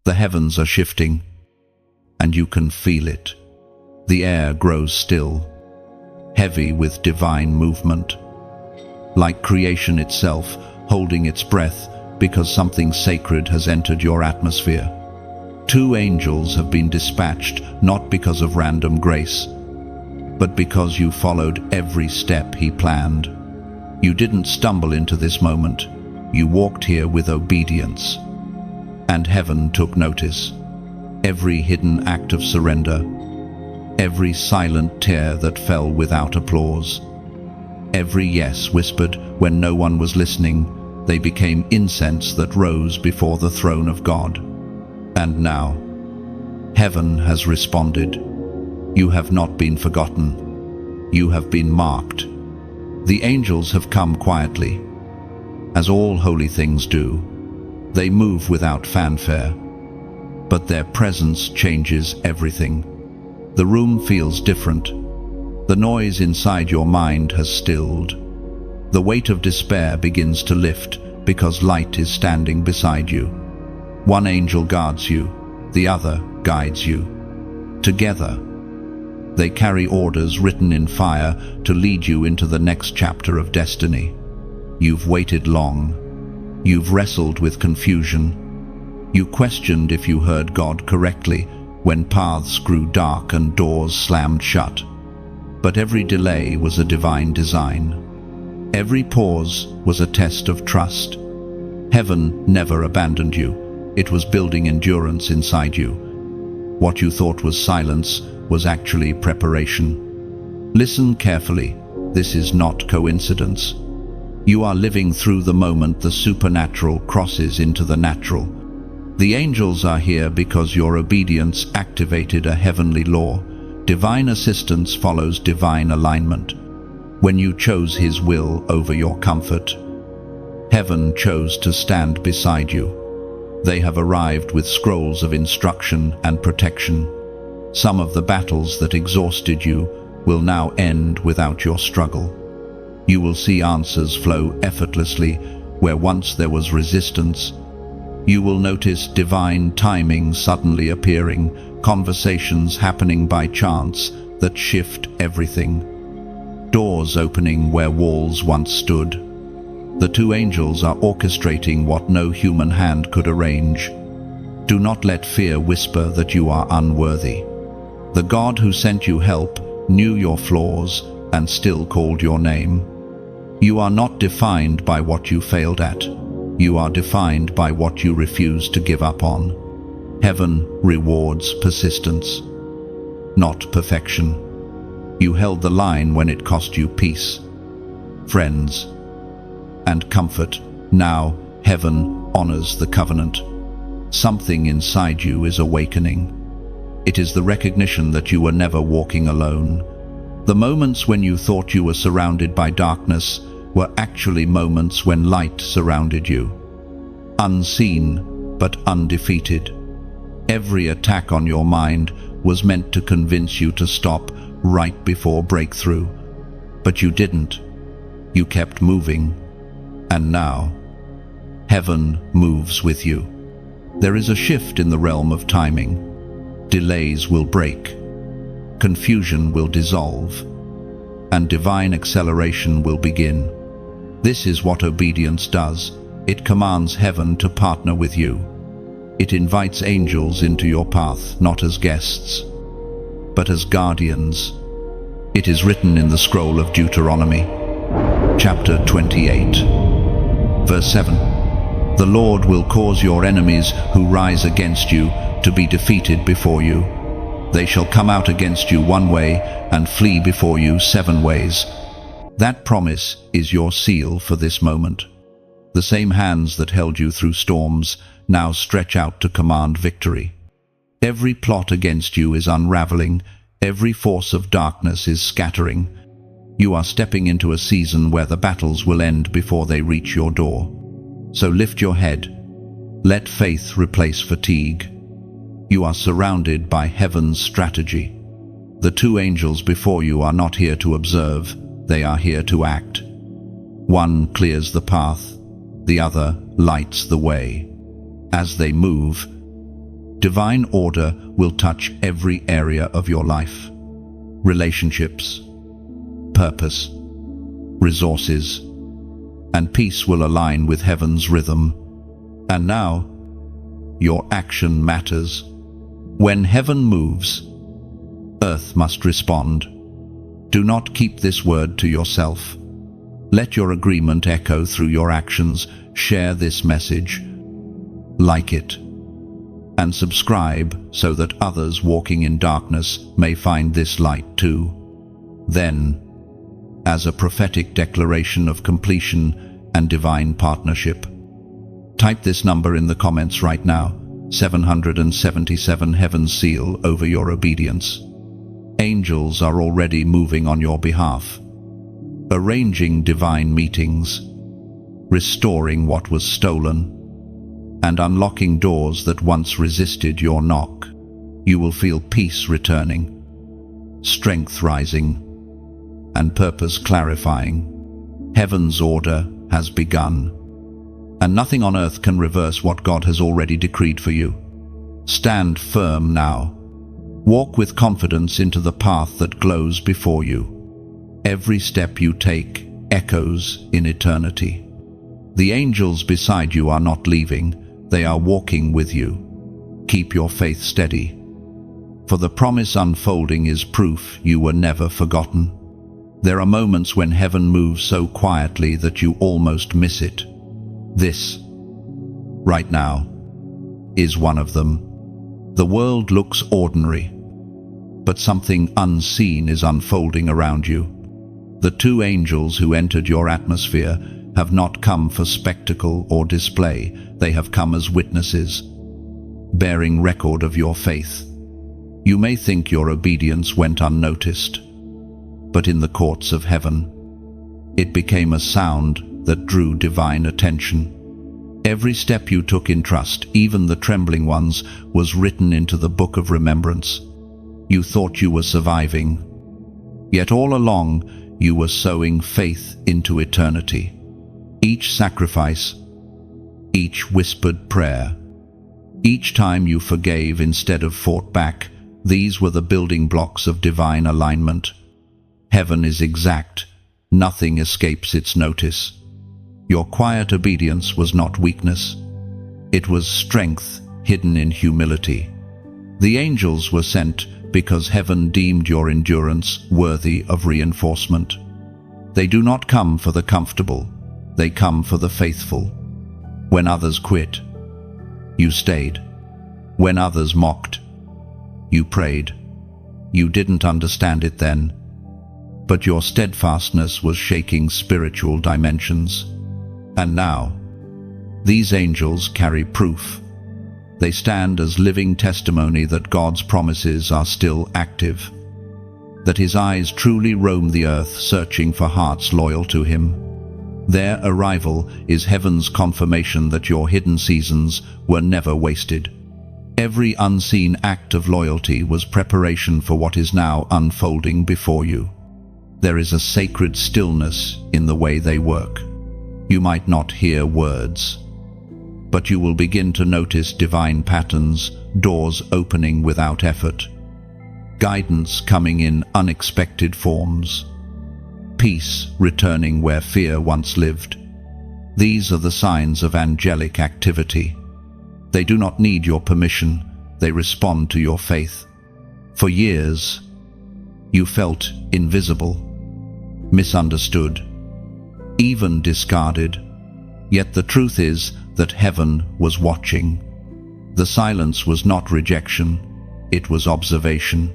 The heavens are shifting, and you can feel it. The air grows still, heavy with divine movement, like creation itself holding its breath because something sacred has entered your atmosphere. 2 angels have been dispatched not because of random grace, but because you followed every step he planned. You didn't stumble into this moment. You walked here with obedience. And heaven took notice. Every hidden act of surrender, every silent tear that fell without applause, every yes whispered when no one was listening, they became incense that rose before the throne of God. And now, heaven has responded. You have not been forgotten. You have been marked. The angels have come quietly, as all holy things do. They move without fanfare, but their presence changes everything. The room feels different. The noise inside your mind has stilled. The weight of despair begins to lift because light is standing beside you. One angel guards you, the other guides you. Together, they carry orders written in fire to lead you into the next chapter of destiny. You've waited long. You've wrestled with confusion. You questioned if you heard God correctly when paths grew dark and doors slammed shut. But every delay was a divine design. Every pause was a test of trust. Heaven never abandoned you. It was building endurance inside you. What you thought was silence was actually preparation. Listen carefully. This is not coincidence. You are living through the moment the supernatural crosses into the natural. The angels are here because your obedience activated a heavenly law. Divine assistance follows divine alignment. When you chose His will over your comfort, heaven chose to stand beside you. They have arrived with scrolls of instruction and protection. Some of the battles that exhausted you will now end without your struggle. You will see answers flow effortlessly where once there was resistance. You will notice divine timing suddenly appearing, conversations happening by chance that shift everything, doors opening where walls once stood. The 2 angels are orchestrating what no human hand could arrange. Do not let fear whisper that you are unworthy. The God who sent you help knew your flaws and still called your name. You are not defined by what you failed at. You are defined by what you refuse to give up on. Heaven rewards persistence, not perfection. You held the line when it cost you peace, friends, and comfort. Now, heaven honors the covenant. Something inside you is awakening. It is the recognition that you were never walking alone. The moments when you thought you were surrounded by darkness were actually moments when light surrounded you. Unseen, but undefeated. Every attack on your mind was meant to convince you to stop right before breakthrough. But you didn't. You kept moving. And now, heaven moves with you. There is a shift in the realm of timing. Delays will break. Confusion will dissolve. And divine acceleration will begin. This is what obedience does. It commands heaven to partner with you. It invites angels into your path, not as guests, but as guardians. It is written in the scroll of Deuteronomy, chapter 28, verse 7. The Lord will cause your enemies who rise against you to be defeated before you. They shall come out against you 1 way and flee before you 7 ways. That promise is your seal for this moment. The same hands that held you through storms now stretch out to command victory. Every plot against you is unraveling. Every force of darkness is scattering. You are stepping into a season where the battles will end before they reach your door. So lift your head. Let faith replace fatigue. You are surrounded by heaven's strategy. The 2 angels before you are not here to observe. They are here to act. One clears the path. The other lights the way. As they move, Divine order will touch every area of your life. Relationships, purpose, resources, and peace will align with heaven's rhythm. And now, your action matters. When heaven moves, earth must respond. Do not keep this word to yourself. Let your agreement echo through your actions. Share this message, like it, and subscribe so that others walking in darkness may find this light too. Then, as a prophetic declaration of completion and divine partnership, type this number in the comments right now: 777, heaven's seal over your obedience. Angels are already moving on your behalf, arranging divine meetings, restoring what was stolen, and unlocking doors that once resisted your knock. You will feel peace returning, strength rising, and purpose clarifying. Heaven's order has begun, and nothing on earth can reverse what God has already decreed for you. Stand firm now. Walk with confidence into the path that glows before you. Every step you take echoes in eternity. The angels beside you are not leaving, they are walking with you. Keep your faith steady, for the promise unfolding is proof you were never forgotten. There are moments when heaven moves so quietly that you almost miss it. This, right now, is one of them. The world looks ordinary, but something unseen is unfolding around you. The two angels who entered your atmosphere have not come for spectacle or display. They have come as witnesses, bearing record of your faith. You may think your obedience went unnoticed, but in the courts of heaven, it became a sound that drew divine attention. Every step you took in trust, even the trembling ones, was written into the book of remembrance. You thought you were surviving, yet all along you were sowing faith into eternity. Each sacrifice, each whispered prayer, each time you forgave instead of fought back, these were the building blocks of divine alignment. Heaven is exact, nothing escapes its notice. Your quiet obedience was not weakness, it was strength hidden in humility. The angels were sent because heaven deemed your endurance worthy of reinforcement. They do not come for the comfortable, they come for the faithful. When others quit, you stayed. When others mocked, you prayed. You didn't understand it then, but your steadfastness was shaking spiritual dimensions. And now, these angels carry proof. They stand as living testimony that God's promises are still active, that His eyes truly roam the earth searching for hearts loyal to Him. Their arrival is heaven's confirmation that your hidden seasons were never wasted. Every unseen act of loyalty was preparation for what is now unfolding before you. There is a sacred stillness in the way they work. You might not hear words, but you will begin to notice divine patterns, doors opening without effort, guidance coming in unexpected forms, peace returning where fear once lived. These are the signs of angelic activity. They do not need your permission, they respond to your faith. For years, you felt invisible, misunderstood, even discarded. Yet the truth is that heaven was watching. The silence was not rejection, it was observation.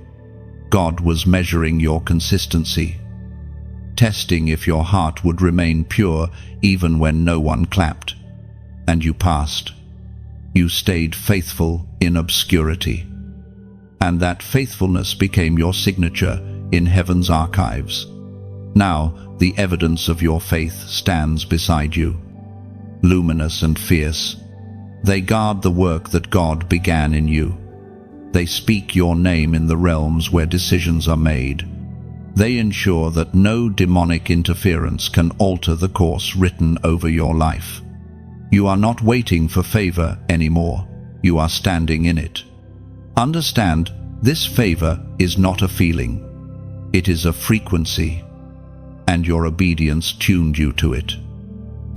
God was measuring your consistency, testing if your heart would remain pure even when no one clapped. And you passed. You stayed faithful in obscurity. And that faithfulness became your signature in heaven's archives. Now, the evidence of your faith stands beside you, luminous and fierce. They guard the work that God began in you. They speak your name in the realms where decisions are made. They ensure that no demonic interference can alter the course written over your life. You are not waiting for favor anymore. You are standing in it. Understand, this favor is not a feeling. It is a frequency, and your obedience tuned you to it.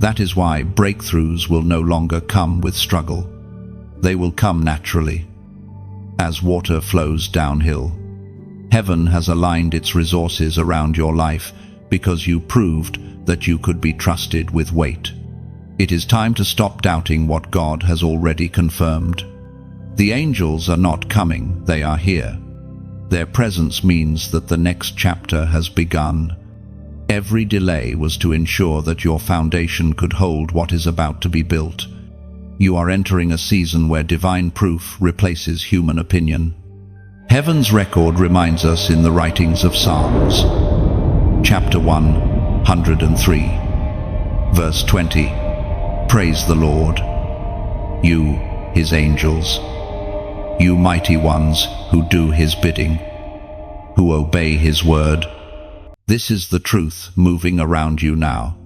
That is why breakthroughs will no longer come with struggle. They will come naturally, as water flows downhill. Heaven has aligned its resources around your life because you proved that you could be trusted with weight. It is time to stop doubting what God has already confirmed. The angels are not coming, they are here. Their presence means that the next chapter has begun. Every delay was to ensure that your foundation could hold what is about to be built. You are entering a season where divine proof replaces human opinion. Heaven's record reminds us in the writings of Psalms. Chapter 103, verse 20. Praise the Lord, you, his angels, you mighty ones who do his bidding, who obey his word. This is the truth moving around you now.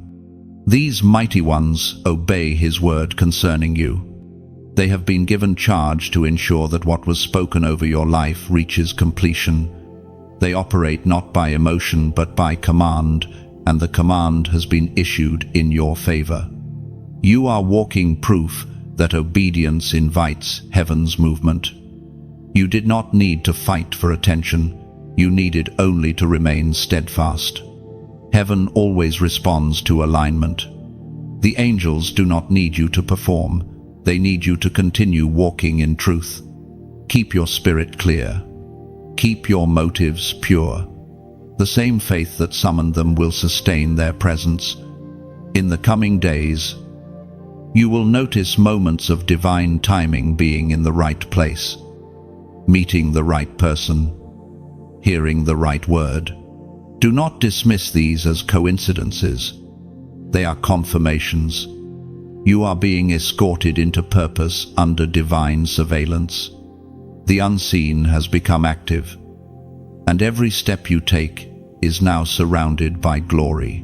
These mighty ones obey his word concerning you. They have been given charge to ensure that what was spoken over your life reaches completion. They operate not by emotion but by command, and the command has been issued in your favor. You are walking proof that obedience invites heaven's movement. You did not need to fight for attention. You needed only to remain steadfast. Heaven always responds to alignment. The angels do not need you to perform. They need you to continue walking in truth. Keep your spirit clear. Keep your motives pure. The same faith that summoned them will sustain their presence. In the coming days, you will notice moments of divine timing, being in the right place, meeting the right person, hearing the right word. Do not dismiss these as coincidences. They are confirmations. You are being escorted into purpose under divine surveillance. The unseen has become active, and every step you take is now surrounded by glory.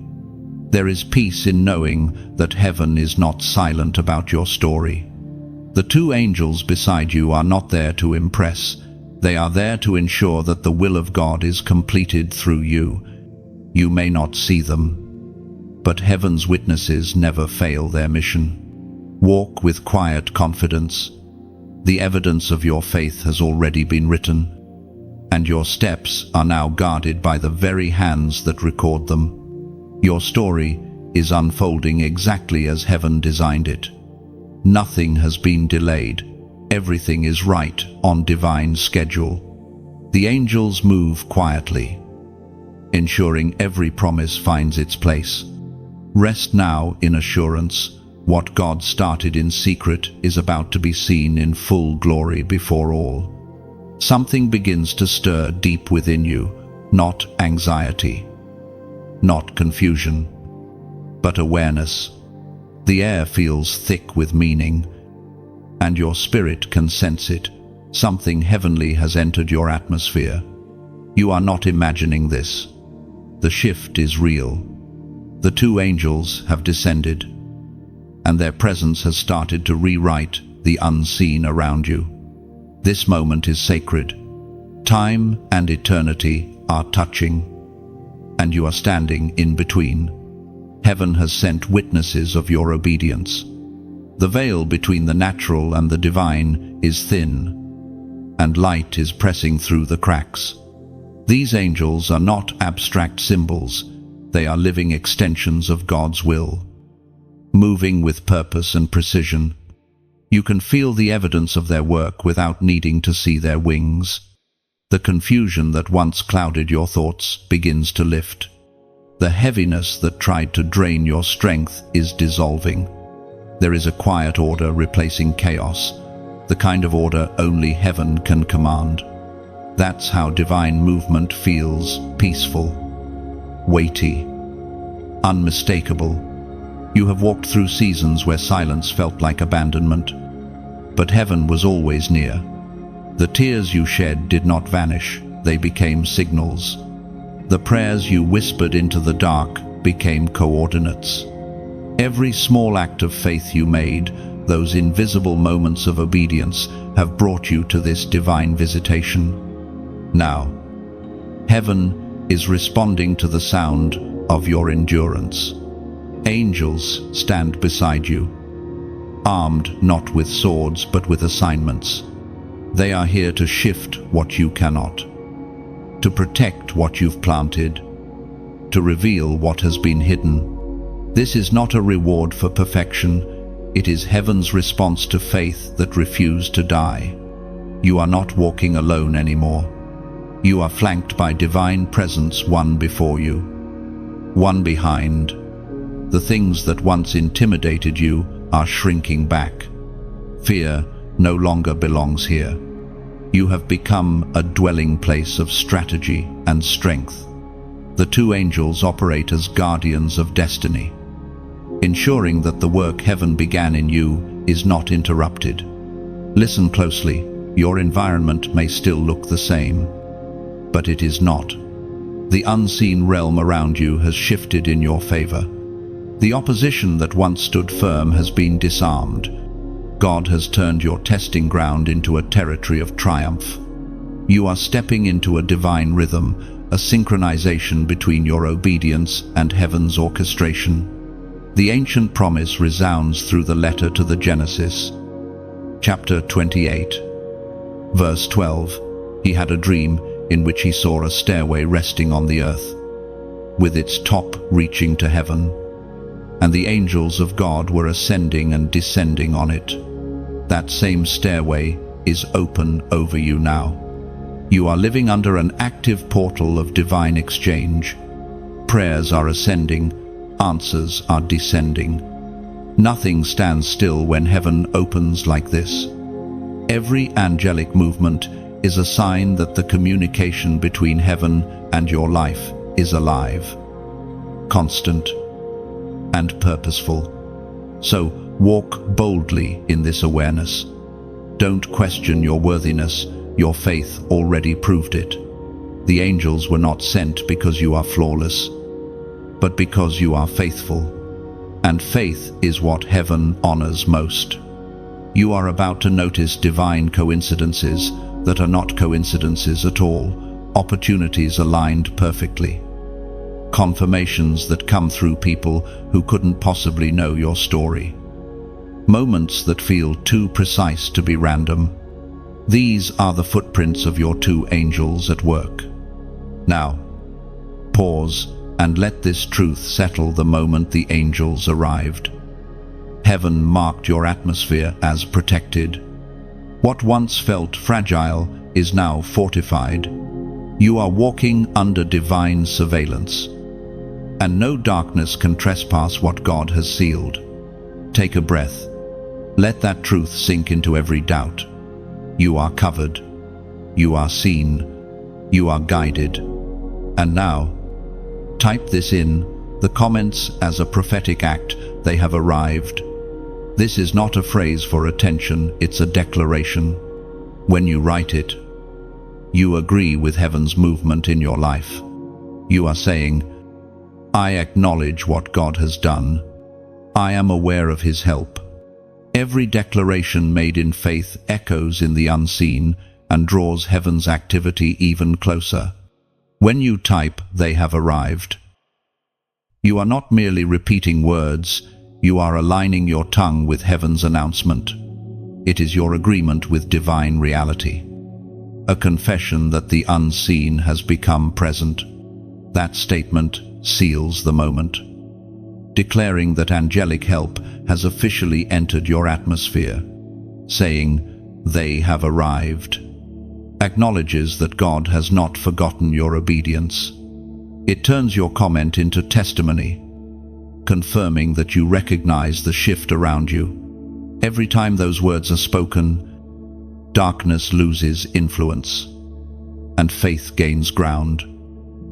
There is peace in knowing that heaven is not silent about your story. The two angels beside you are not there to impress. They are there to ensure that the will of God is completed through you. You may not see them, but heaven's witnesses never fail their mission. Walk with quiet confidence. The evidence of your faith has already been written, and your steps are now guarded by the very hands that record them. Your story is unfolding exactly as heaven designed it. Nothing has been delayed. Everything is right on divine schedule. The angels move quietly, ensuring every promise finds its place. Rest now in assurance. What God started in secret is about to be seen in full glory before all. Something begins to stir deep within you, not anxiety, not confusion, but awareness. The air feels thick with meaning, and your spirit can sense it. Something heavenly has entered your atmosphere. You are not imagining this. The shift is real. The two angels have descended, and their presence has started to rewrite the unseen around you. This moment is sacred. Time and eternity are touching, and you are standing in between. Heaven has sent witnesses of your obedience. The veil between the natural and the divine is thin, and light is pressing through the cracks. These angels are not abstract symbols. They are living extensions of God's will, moving with purpose and precision. You can feel the evidence of their work without needing to see their wings. The confusion that once clouded your thoughts begins to lift. The heaviness that tried to drain your strength is dissolving. There is a quiet order replacing chaos, the kind of order only heaven can command. That's how divine movement feels: peaceful, weighty, unmistakable. You have walked through seasons where silence felt like abandonment, but heaven was always near. The tears you shed did not vanish, they became signals. The prayers you whispered into the dark became coordinates. Every small act of faith you made those invisible moments of obedience, have brought you to this divine visitation. Now, heaven is responding to the sound of your endurance. Angels stand beside you, armed not with swords but with assignments. They are here to shift what you cannot, to protect what you've planted, to reveal what has been hidden. This is not a reward for perfection. It is heaven's response to faith that refused to die. You are not walking alone anymore. You are flanked by divine presence, one before you, one behind. The things that once intimidated you are shrinking back. Fear no longer belongs here. You have become a dwelling place of strategy and strength. The two angels operate as guardians of destiny, ensuring that the work heaven began in you is not interrupted. Listen closely. Your environment may still look the same, but it is not. The unseen realm around you has shifted in your favor. The opposition that once stood firm has been disarmed. God has turned your testing ground into a territory of triumph. You are stepping into a divine rhythm, a synchronization between your obedience and heaven's orchestration. The ancient promise resounds through the letter to the Genesis. Chapter 28, verse 12. He had a dream in which he saw a stairway resting on the earth, with its top reaching to heaven, and the angels of God were ascending and descending on it. That same stairway is open over you now. You are living under an active portal of divine exchange. Prayers are ascending, answers are descending. Nothing stands still when heaven opens like this. Every angelic movement is a sign that the communication between heaven and your life is alive, constant, and purposeful. So walk boldly in this awareness. Don't question your worthiness. Your faith already proved it. The angels were not sent because you are flawless, but because you are faithful. And faith is what heaven honors most. You are about to notice divine coincidences that are not coincidences at all, opportunities aligned perfectly. Confirmations that come through people who couldn't possibly know your story. Moments that feel too precise to be random. These are the footprints of your two angels at work. Now, pause and let this truth settle the moment the angels arrived. Heaven marked your atmosphere as protected. What once felt fragile is now fortified. You are walking under divine surveillance, and no darkness can trespass what God has sealed. Take a breath. Let that truth sink into every doubt. You are covered. You are seen. You are guided. And now, type this in the comments as a prophetic act. They have arrived. This is not a phrase for attention, it's a declaration. When you write it, you agree with heaven's movement in your life. You are saying, I acknowledge what God has done. I am aware of His help. Every declaration made in faith echoes in the unseen and draws heaven's activity even closer. When you type, they have arrived, you are not merely repeating words, you are aligning your tongue with heaven's announcement. It is your agreement with divine reality. A confession that the unseen has become present. That statement seals the moment, declaring that angelic help has officially entered your atmosphere, saying, they have arrived. Acknowledges that God has not forgotten your obedience. It turns your comment into testimony, confirming that you recognize the shift around you. Every time those words are spoken, darkness loses influence, and faith gains ground.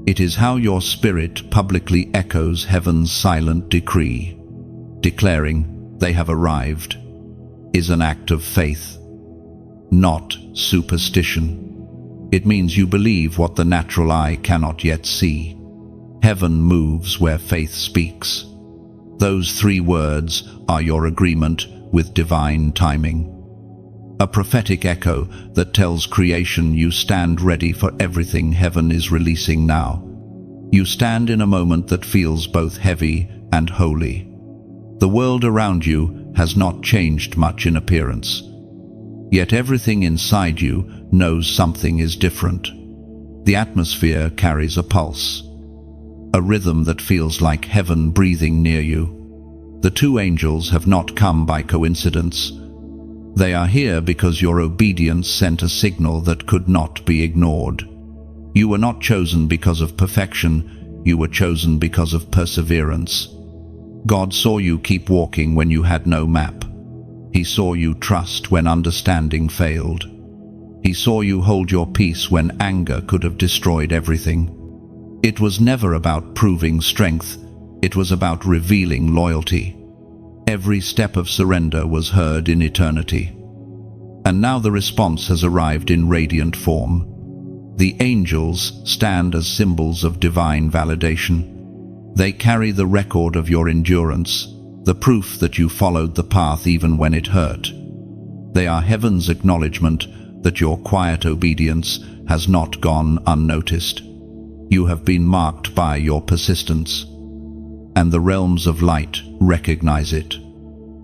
It is how your spirit publicly echoes heaven's silent decree. Declaring, they have arrived, is an act of faith, not superstition. It means you believe what the natural eye cannot yet see. Heaven moves where faith speaks. Those 3 words are your agreement with divine timing. A prophetic echo that tells creation you stand ready for everything heaven is releasing now. You stand in a moment that feels both heavy and holy. The world around you has not changed much in appearance. Yet everything inside you knows something is different. The atmosphere carries a pulse, a rhythm that feels like heaven breathing near you. The two angels have not come by coincidence. They are here because your obedience sent a signal that could not be ignored. You were not chosen because of perfection, you were chosen because of perseverance. God saw you keep walking when you had no map. He saw you trust when understanding failed. He saw you hold your peace when anger could have destroyed everything. It was never about proving strength, it was about revealing loyalty. Every step of surrender was heard in eternity. And now the response has arrived in radiant form. The angels stand as symbols of divine validation. They carry the record of your endurance, the proof that you followed the path even when it hurt. They are heaven's acknowledgement that your quiet obedience has not gone unnoticed. You have been marked by your persistence, and the realms of light recognize it.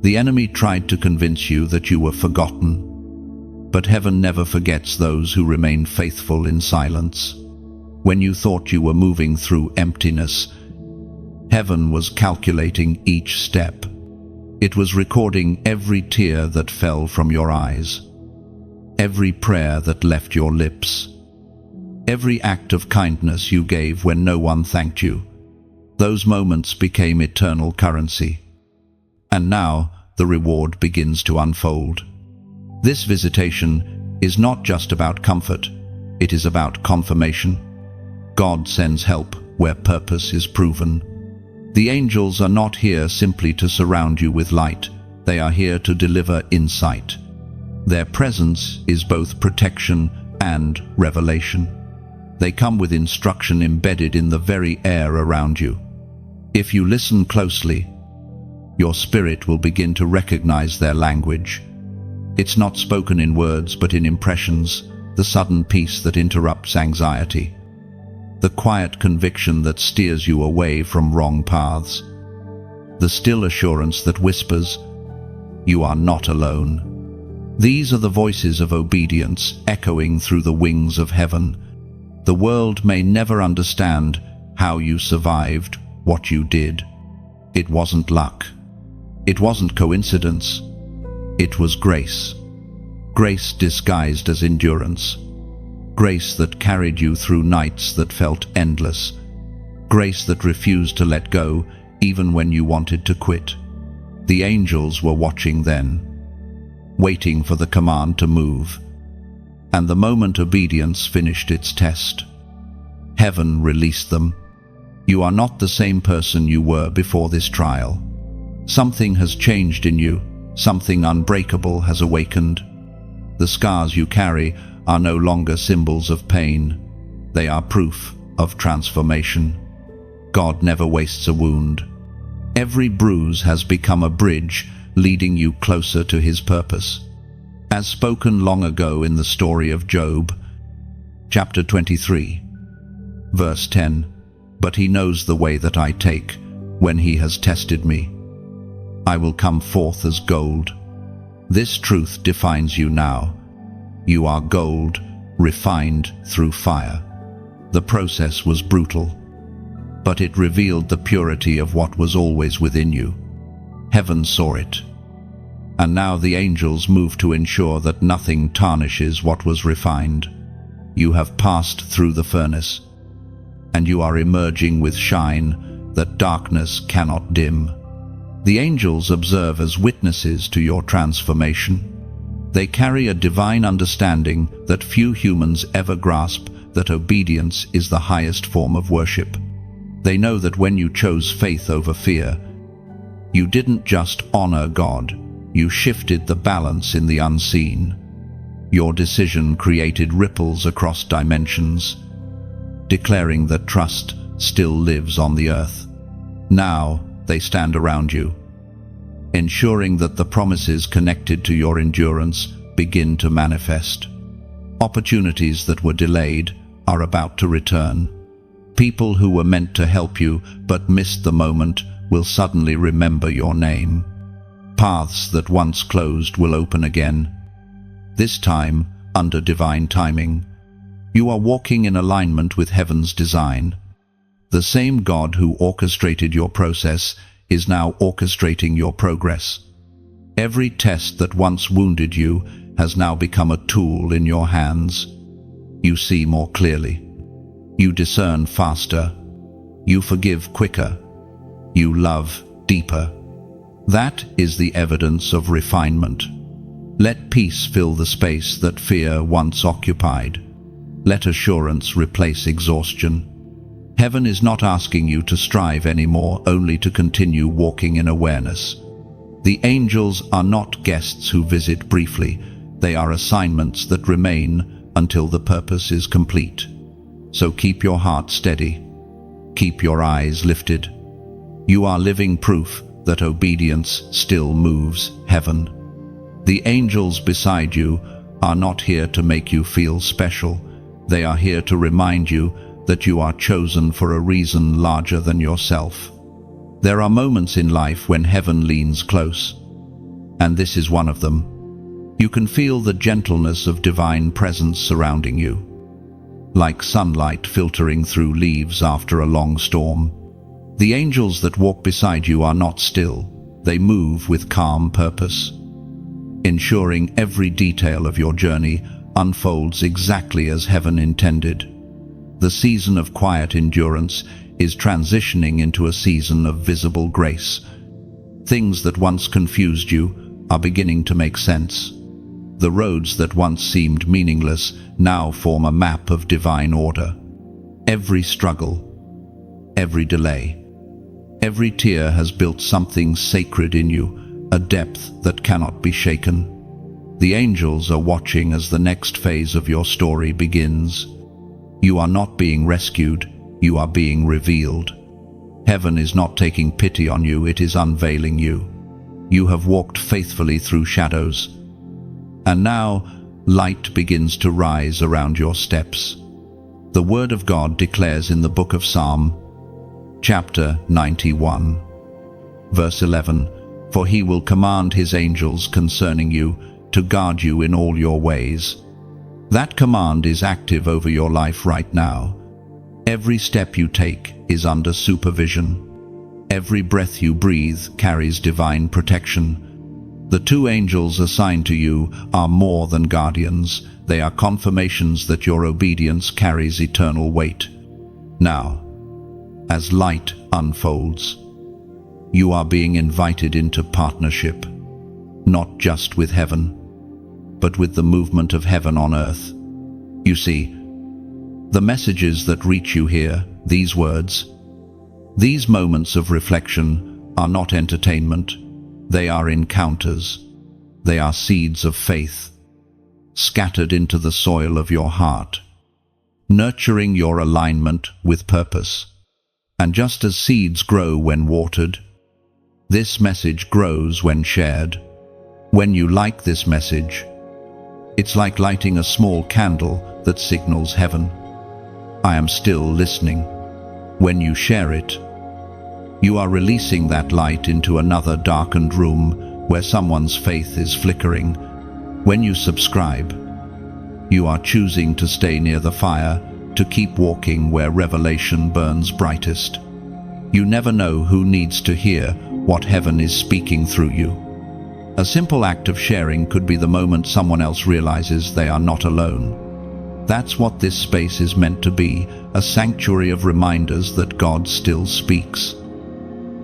The enemy tried to convince you that you were forgotten, but heaven never forgets those who remain faithful in silence. When you thought you were moving through emptiness, heaven was calculating each step. It was recording every tear that fell from your eyes, every prayer that left your lips, every act of kindness you gave when no one thanked you. Those moments became eternal currency. And now the reward begins to unfold. This visitation is not just about comfort, it is about confirmation. God sends help where purpose is proven. The angels are not here simply to surround you with light, they are here to deliver insight. Their presence is both protection and revelation. They come with instruction embedded in the very air around you. If you listen closely, your spirit will begin to recognize their language. It's not spoken in words but in impressions, the sudden peace that interrupts anxiety, the quiet conviction that steers you away from wrong paths, the still assurance that whispers, "You are not alone." These are the voices of obedience echoing through the wings of heaven. The world may never understand how you survived what you did. It wasn't luck. It wasn't coincidence. It was grace. Grace disguised as endurance. Grace that carried you through nights that felt endless. Grace that refused to let go even when you wanted to quit. The angels were watching then, waiting for the command to move. And the moment obedience finished its test, heaven released them. You are not the same person you were before this trial. Something has changed in you. Something unbreakable has awakened. The scars you carry are no longer symbols of pain. They are proof of transformation. God never wastes a wound. Every bruise has become a bridge leading you closer to His purpose. As spoken long ago in the story of Job, chapter 23, verse 10, "But He knows the way that I take. When He has tested me, I will come forth as gold." This truth defines you now. You are gold, refined through fire. The process was brutal, but it revealed the purity of what was always within you. Heaven saw it. And now the angels move to ensure that nothing tarnishes what was refined. You have passed through the furnace, and you are emerging with shine that darkness cannot dim. The angels observe as witnesses to your transformation. They carry a divine understanding that few humans ever grasp, that obedience is the highest form of worship. They know that when you chose faith over fear, you didn't just honor God, you shifted the balance in the unseen. Your decision created ripples across dimensions, declaring that trust still lives on the earth. Now they stand around you, ensuring that the promises connected to your endurance begin to manifest. Opportunities that were delayed are about to return. People who were meant to help you but missed the moment will suddenly remember your name. Paths that once closed will open again, this time under divine timing. You are walking in alignment with heaven's design. The same God who orchestrated your process is now orchestrating your progress. Every test that once wounded you has now become a tool in your hands. You see more clearly. You discern faster. You forgive quicker. You love deeper. That is the evidence of refinement. Let peace fill the space that fear once occupied. Let assurance replace exhaustion. Heaven is not asking you to strive anymore, only to continue walking in awareness. The angels are not guests who visit briefly. They are assignments that remain until the purpose is complete. So keep your heart steady. Keep your eyes lifted. You are living proof that obedience still moves heaven. The angels beside you are not here to make you feel special. They are here to remind you that you are chosen for a reason larger than yourself. There are moments in life when heaven leans close, and this is one of them. You can feel the gentleness of divine presence surrounding you, like sunlight filtering through leaves after a long storm. The angels that walk beside you are not still. They move with calm purpose, ensuring every detail of your journey unfolds exactly as heaven intended. The season of quiet endurance is transitioning into a season of visible grace. Things that once confused you are beginning to make sense. The roads that once seemed meaningless now form a map of divine order. Every struggle, every delay, every tear has built something sacred in you, a depth that cannot be shaken. The angels are watching as the next phase of your story begins. You are not being rescued, you are being revealed. Heaven is not taking pity on you, it is unveiling you. You have walked faithfully through shadows, and now light begins to rise around your steps. The Word of God declares in the book of Psalm, chapter 91, verse 11, "For he will command his angels concerning you to guard you in all your ways." That command is active over your life right now. Every step you take is under supervision. Every breath you breathe carries divine protection. The two angels assigned to you are more than guardians. They are confirmations that your obedience carries eternal weight. Now, as light unfolds, you are being invited into partnership, not just with heaven, but with the movement of heaven on earth. You see, the messages that reach you here, these words, these moments of reflection are not entertainment. They are encounters. They are seeds of faith, scattered into the soil of your heart, nurturing your alignment with purpose. And just as seeds grow when watered, this message grows when shared. When you like this message, it's like lighting a small candle that signals heaven, "I am still listening." When you share it, you are releasing that light into another darkened room where someone's faith is flickering. When you subscribe, you are choosing to stay near the fire, to keep walking where revelation burns brightest. You never know who needs to hear what heaven is speaking through you. A simple act of sharing could be the moment someone else realizes they are not alone. That's what this space is meant to be, a sanctuary of reminders that God still speaks,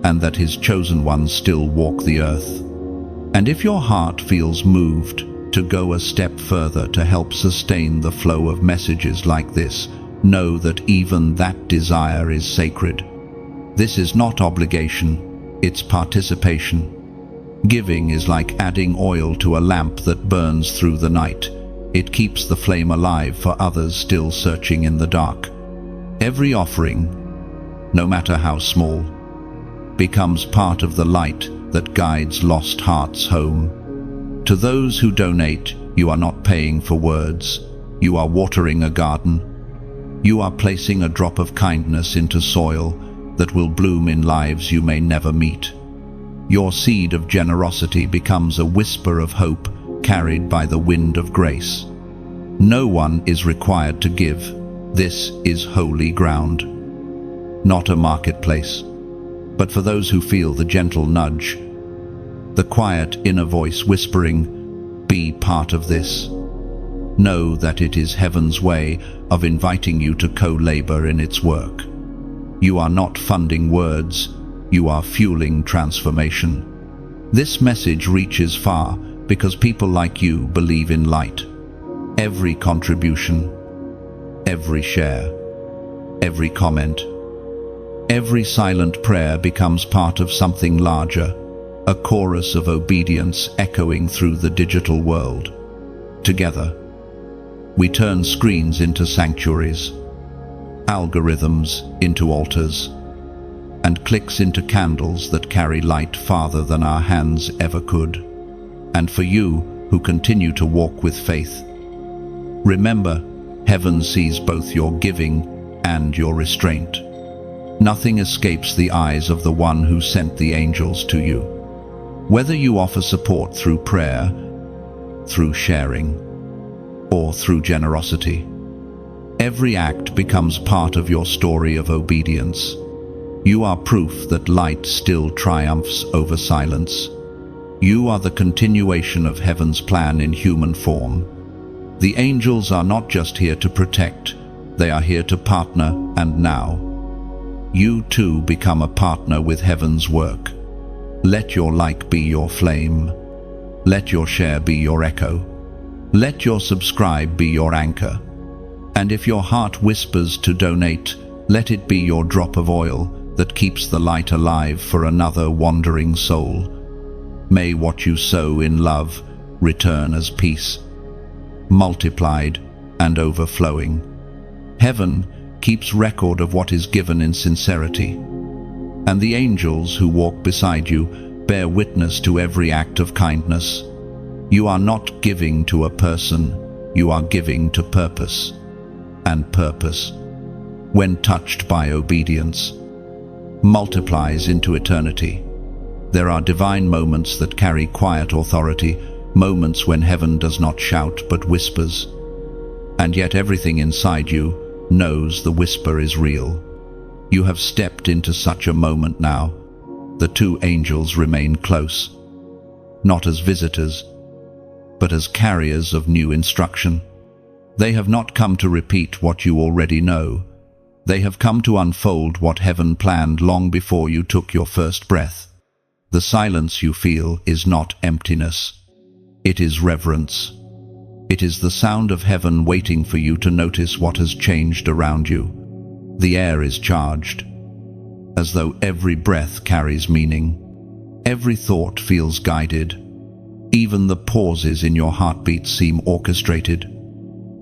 and that His chosen ones still walk the earth. And if your heart feels moved to go a step further to help sustain the flow of messages like this, know that even that desire is sacred. This is not obligation, it's participation. Giving is like adding oil to a lamp that burns through the night. It keeps the flame alive for others still searching in the dark. Every offering, no matter how small, becomes part of the light that guides lost hearts home. To those who donate, you are not paying for words. You are watering a garden. You are placing a drop of kindness into soil that will bloom in lives you may never meet. Your seed of generosity becomes a whisper of hope carried by the wind of grace. No one is required to give. This is holy ground. Not a marketplace, but for those who feel the gentle nudge, the quiet inner voice whispering, "Be part of this." Know that it is heaven's way of inviting you to co-labor in its work. You are not funding words, you are fueling transformation. This message reaches far because people like you believe in light. Every contribution, every share, every comment, every silent prayer becomes part of something larger, a chorus of obedience echoing through the digital world. Together, we turn screens into sanctuaries, algorithms into altars, and clicks into candles that carry light farther than our hands ever could. And for you who continue to walk with faith, remember, heaven sees both your giving and your restraint. Nothing escapes the eyes of the one who sent the angels to you. Whether you offer support through prayer, through sharing, or through generosity, every act becomes part of your story of obedience. You are proof that light still triumphs over silence. You are the continuation of heaven's plan in human form. The angels are not just here to protect, they are here to partner, and now, you too become a partner with heaven's work. Let your like be your flame. Let your share be your echo. Let your subscribe be your anchor. And if your heart whispers to donate, let it be your drop of oil that keeps the light alive for another wandering soul. May what you sow in love return as peace, multiplied and overflowing. Heaven keeps record of what is given in sincerity, and the angels who walk beside you bear witness to every act of kindness. You are not giving to a person, you are giving to purpose. And purpose, when touched by obedience, multiplies into eternity. There are divine moments that carry quiet authority, moments when heaven does not shout but whispers. And yet everything inside you knows the whisper is real. You have stepped into such a moment now. The two angels remain close, not as visitors, but as carriers of new instruction. They have not come to repeat what you already know. They have come to unfold what heaven planned long before you took your first breath. The silence you feel is not emptiness. It is reverence. It is the sound of heaven waiting for you to notice what has changed around you. The air is charged, as though every breath carries meaning. Every thought feels guided. Even the pauses in your heartbeat seem orchestrated.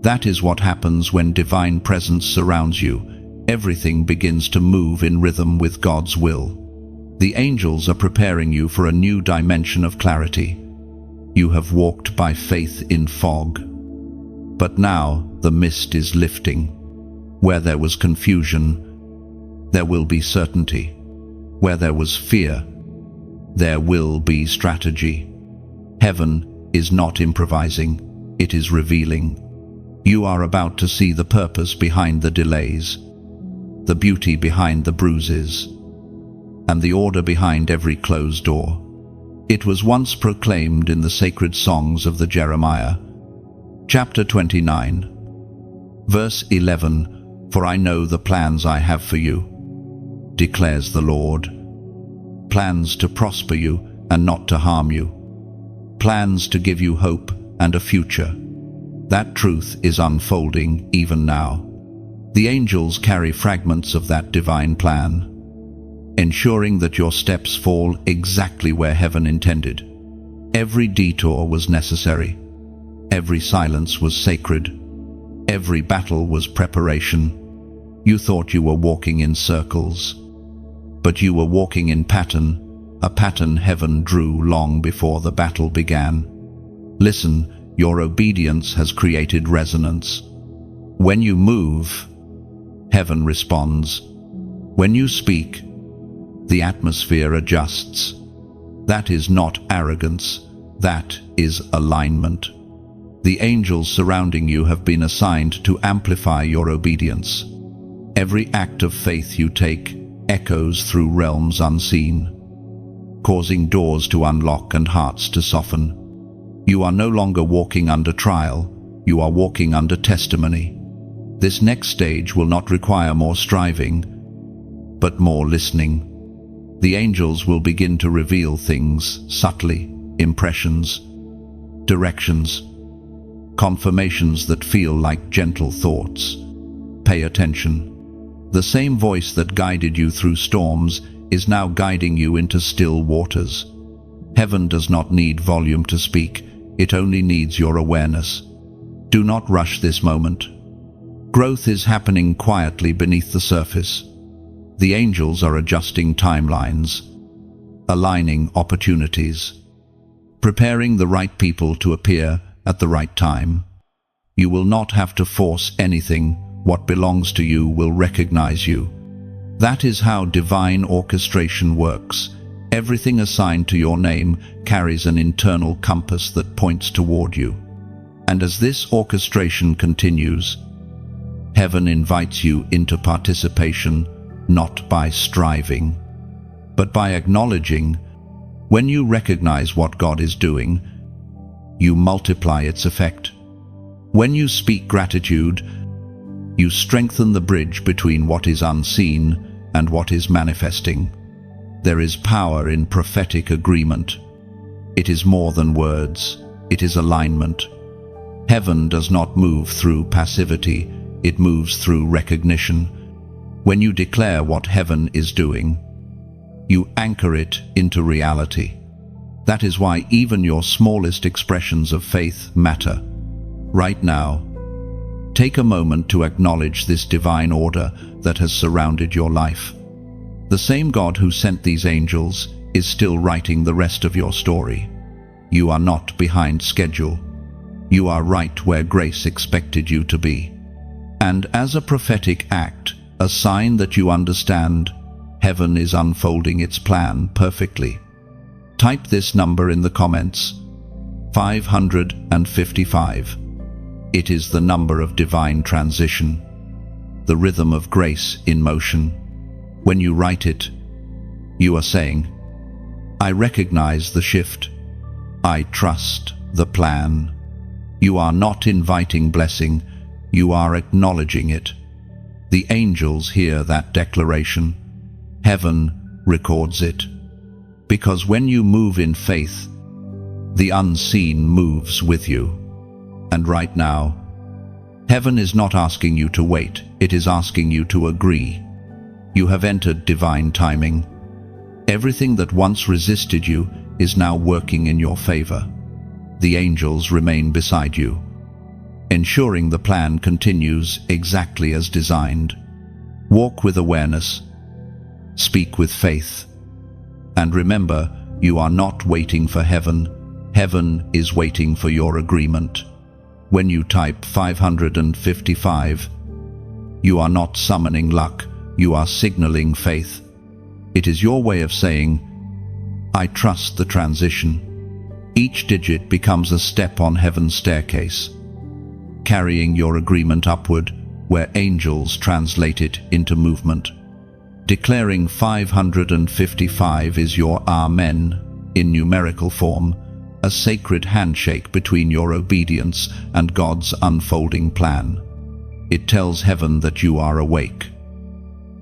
That is what happens when divine presence surrounds you. Everything begins to move in rhythm with God's will. The angels are preparing you for a new dimension of clarity. You have walked by faith in fog. But now the mist is lifting. Where there was confusion, there will be certainty. Where there was fear, there will be strategy. Heaven is not improvising, it is revealing. You are about to see the purpose behind the delays, the beauty behind the bruises, and the order behind every closed door. It was once proclaimed in the sacred songs of the Jeremiah. Chapter 29, verse 11, "For I know the plans I have for you, declares the Lord. Plans to prosper you and not to harm you. Plans to give you hope and a future." That truth is unfolding even now. The angels carry fragments of that divine plan, ensuring that your steps fall exactly where heaven intended. Every detour was necessary. Every silence was sacred. Every battle was preparation. You thought you were walking in circles, but you were walking in pattern, a pattern heaven drew long before the battle began. Listen, your obedience has created resonance. When you move, heaven responds. When you speak, the atmosphere adjusts. That is not arrogance, that is alignment. The angels surrounding you have been assigned to amplify your obedience. Every act of faith you take echoes through realms unseen, causing doors to unlock and hearts to soften. You are no longer walking under trial, you are walking under testimony. This next stage will not require more striving, but more listening. The angels will begin to reveal things subtly, impressions, directions, confirmations that feel like gentle thoughts. Pay attention. The same voice that guided you through storms is now guiding you into still waters. Heaven does not need volume to speak, it only needs your awareness. Do not rush this moment. Growth is happening quietly beneath the surface. The angels are adjusting timelines, aligning opportunities, preparing the right people to appear at the right time. You will not have to force anything. What belongs to you will recognize you. That is how divine orchestration works. Everything assigned to your name carries an internal compass that points toward you. And as this orchestration continues, heaven invites you into participation, not by striving, but by acknowledging. When you recognize what God is doing, you multiply its effect. When you speak gratitude, you strengthen the bridge between what is unseen and what is manifesting. There is power in prophetic agreement. It is more than words, it is alignment. Heaven does not move through passivity, it moves through recognition. When you declare what heaven is doing, you anchor it into reality. That is why even your smallest expressions of faith matter. Right now, take a moment to acknowledge this divine order that has surrounded your life. The same God who sent these angels is still writing the rest of your story. You are not behind schedule. You are right where grace expected you to be. And as a prophetic act, a sign that you understand, heaven is unfolding its plan perfectly. Type this number in the comments: 555. It is the number of divine transition, the rhythm of grace in motion. When you write it, you are saying, I recognize the shift. I trust the plan. You are not inviting blessing, you are acknowledging it. The angels hear that declaration. Heaven records it. Because when you move in faith, the unseen moves with you. And right now, heaven is not asking you to wait, it is asking you to agree. You have entered divine timing. Everything that once resisted you is now working in your favor. The angels remain beside you, ensuring the plan continues exactly as designed. Walk with awareness, speak with faith, and remember, you are not waiting for heaven. Heaven is waiting for your agreement. When you type 555, you are not summoning luck, you are signaling faith. It is your way of saying, I trust the transition. Each digit becomes a step on heaven's staircase, carrying your agreement upward, where angels translate it into movement. Declaring 555 is your Amen in numerical form, a sacred handshake between your obedience and God's unfolding plan. It tells heaven that you are awake,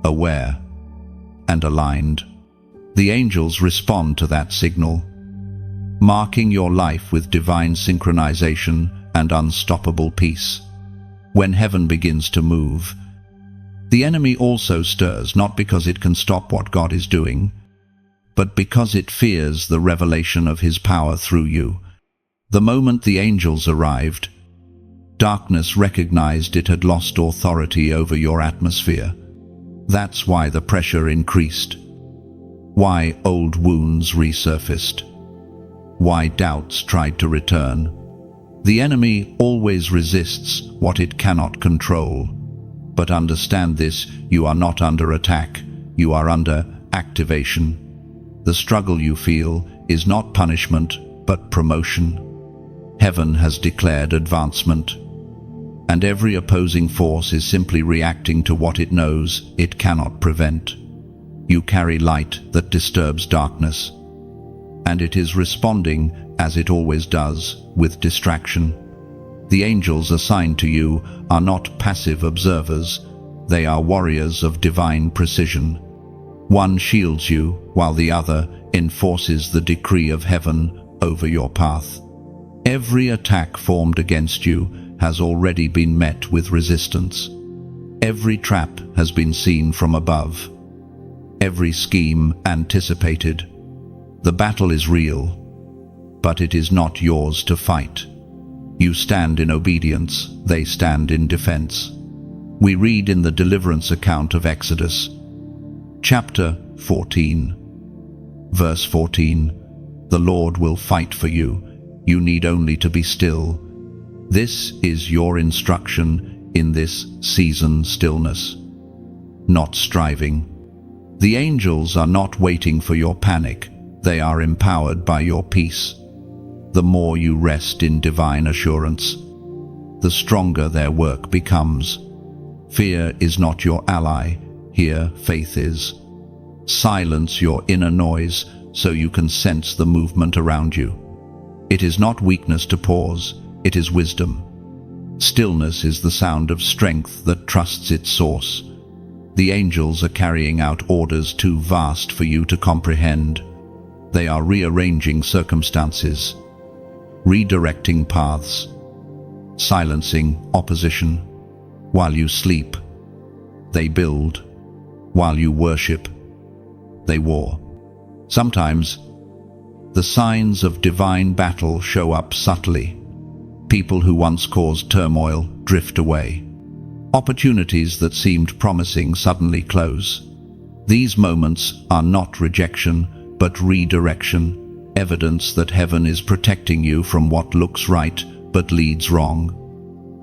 aware, and aligned. The angels respond to that signal, marking your life with divine synchronization and unstoppable peace. When heaven begins to move, the enemy also stirs, not because it can stop what God is doing, but because it fears the revelation of his power through you. The moment the angels arrived, darkness recognized it had lost authority over your atmosphere. That's why the pressure increased. Why old wounds resurfaced. Why doubts tried to return. The enemy always resists what it cannot control. But understand this, you are not under attack, you are under activation. The struggle you feel is not punishment, but promotion. Heaven has declared advancement, and every opposing force is simply reacting to what it knows it cannot prevent. You carry light that disturbs darkness, and it is responding, as it always does, with distraction. The angels assigned to you are not passive observers, they are warriors of divine precision. One shields you, while the other enforces the decree of heaven over your path. Every attack formed against you has already been met with resistance. Every trap has been seen from above. Every scheme anticipated. The battle is real, but it is not yours to fight. You stand in obedience, they stand in defense. We read in the deliverance account of Exodus, chapter 14, verse 14, "The Lord will fight for you. You need only to be still." This is your instruction in this season: stillness, not striving. The angels are not waiting for your panic, they are empowered by your peace. The more you rest in divine assurance, the stronger their work becomes. Fear is not your ally, here faith is. Silence your inner noise so you can sense the movement around you. It is not weakness to pause, it is wisdom. Stillness is the sound of strength that trusts its source. The angels are carrying out orders too vast for you to comprehend. They are rearranging circumstances, redirecting paths, silencing opposition. While you sleep, they build. While you worship, they war. Sometimes, the signs of divine battle show up subtly. People who once caused turmoil drift away. Opportunities that seemed promising suddenly close. These moments are not rejection, but redirection, evidence that heaven is protecting you from what looks right but leads wrong.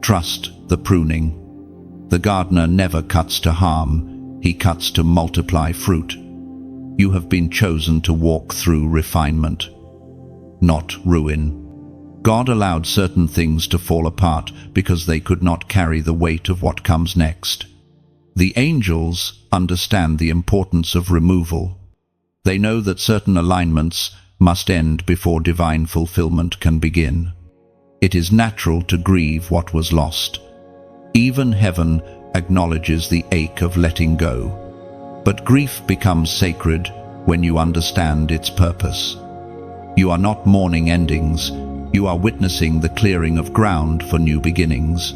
Trust the pruning. The gardener never cuts to harm, he cuts to multiply fruit. You have been chosen to walk through refinement, not ruin. God allowed certain things to fall apart because they could not carry the weight of what comes next. The angels understand the importance of removal. They know that certain alignments must end before divine fulfillment can begin. It is natural to grieve what was lost. Even heaven acknowledges the ache of letting go. But grief becomes sacred when you understand its purpose. You are not mourning endings, you are witnessing the clearing of ground for new beginnings.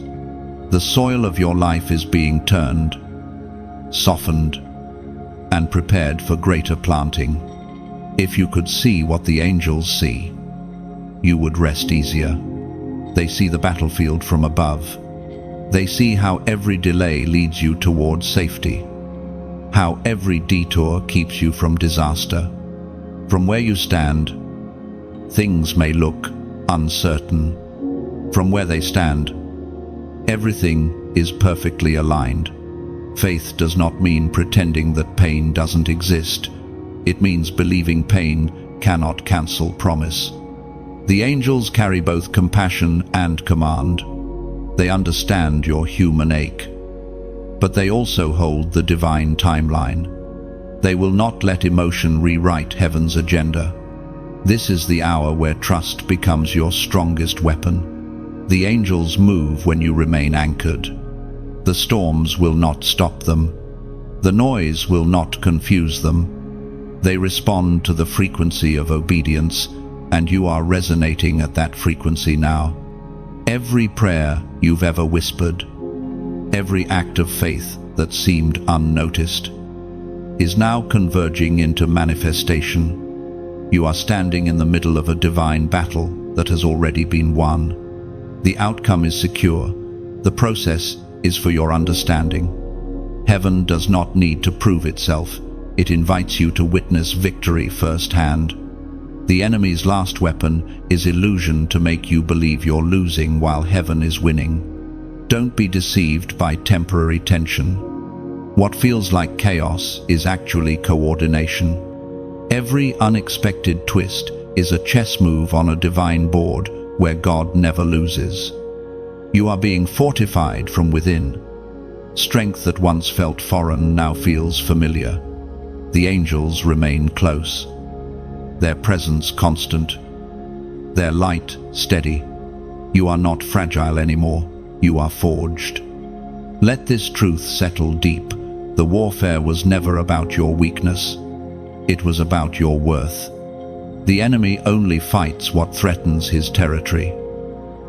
The soil of your life is being turned, softened, and prepared for greater planting. If you could see what the angels see, you would rest easier. They see the battlefield from above. They see how every delay leads you towards safety, how every detour keeps you from disaster. From where you stand, things may look uncertain. From where they stand, everything is perfectly aligned. Faith does not mean pretending that pain doesn't exist. It means believing pain cannot cancel promise. The angels carry both compassion and command. They understand your human ache, but they also hold the divine timeline. They will not let emotion rewrite heaven's agenda. This is the hour where trust becomes your strongest weapon. The angels move when you remain anchored. The storms will not stop them. The noise will not confuse them. They respond to the frequency of obedience, and you are resonating at that frequency now. Every prayer you've ever whispered, every act of faith that seemed unnoticed, is now converging into manifestation. You are standing in the middle of a divine battle that has already been won. The outcome is secure. The process is for your understanding. Heaven does not need to prove itself. It invites you to witness victory firsthand. The enemy's last weapon is illusion to make you believe you're losing while heaven is winning. Don't be deceived by temporary tension. What feels like chaos is actually coordination. Every unexpected twist is a chess move on a divine board where God never loses. You are being fortified from within. Strength that once felt foreign now feels familiar. The angels remain close, their presence constant, their light steady. You are not fragile anymore, you are forged. Let this truth settle deep. The warfare was never about your weakness. It was about your worth. The enemy only fights what threatens his territory.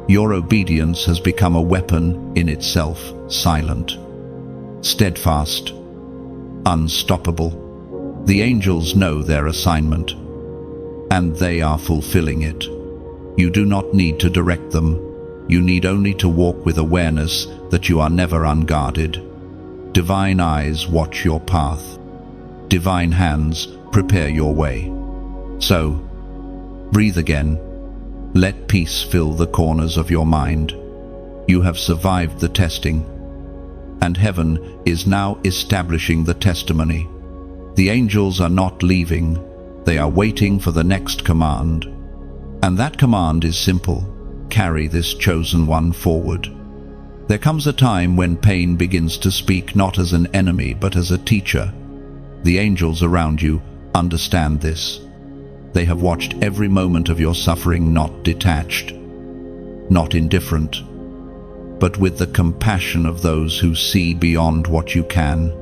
Your obedience has become a weapon in itself, silent, steadfast, unstoppable. The angels know their assignment, and they are fulfilling it. You do not need to direct them. You need only to walk with awareness that you are never unguarded. Divine eyes watch your path. Divine hands prepare your way. So, breathe again. Let peace fill the corners of your mind. You have survived the testing, and heaven is now establishing the testimony. The angels are not leaving, they are waiting for the next command. And that command is simple: carry this chosen one forward. There comes a time when pain begins to speak not as an enemy but as a teacher. The angels around you understand this. They have watched every moment of your suffering, not detached, not indifferent, but with the compassion of those who see beyond what you can.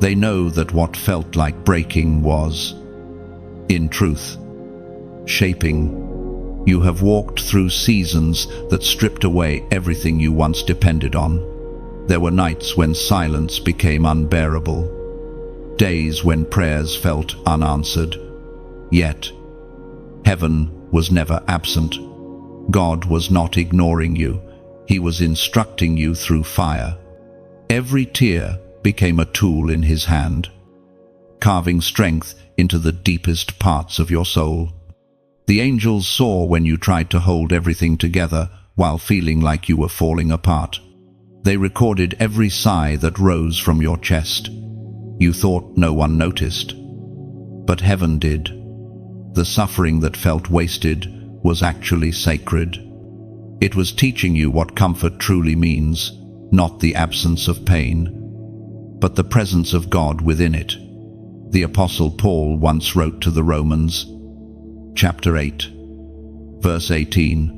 They know that what felt like breaking was, in truth, shaping. You have walked through seasons that stripped away everything you once depended on. There were nights when silence became unbearable, days when prayers felt unanswered. Yet, heaven was never absent. God was not ignoring you. He was instructing you through fire. Every tear became a tool in his hand, carving strength into the deepest parts of your soul. The angels saw when you tried to hold everything together while feeling like you were falling apart. They recorded every sigh that rose from your chest. You thought no one noticed, but heaven did. The suffering that felt wasted was actually sacred. It was teaching you what comfort truly means, not the absence of pain, but the presence of God within it. The Apostle Paul once wrote to the Romans, chapter 8, verse 18,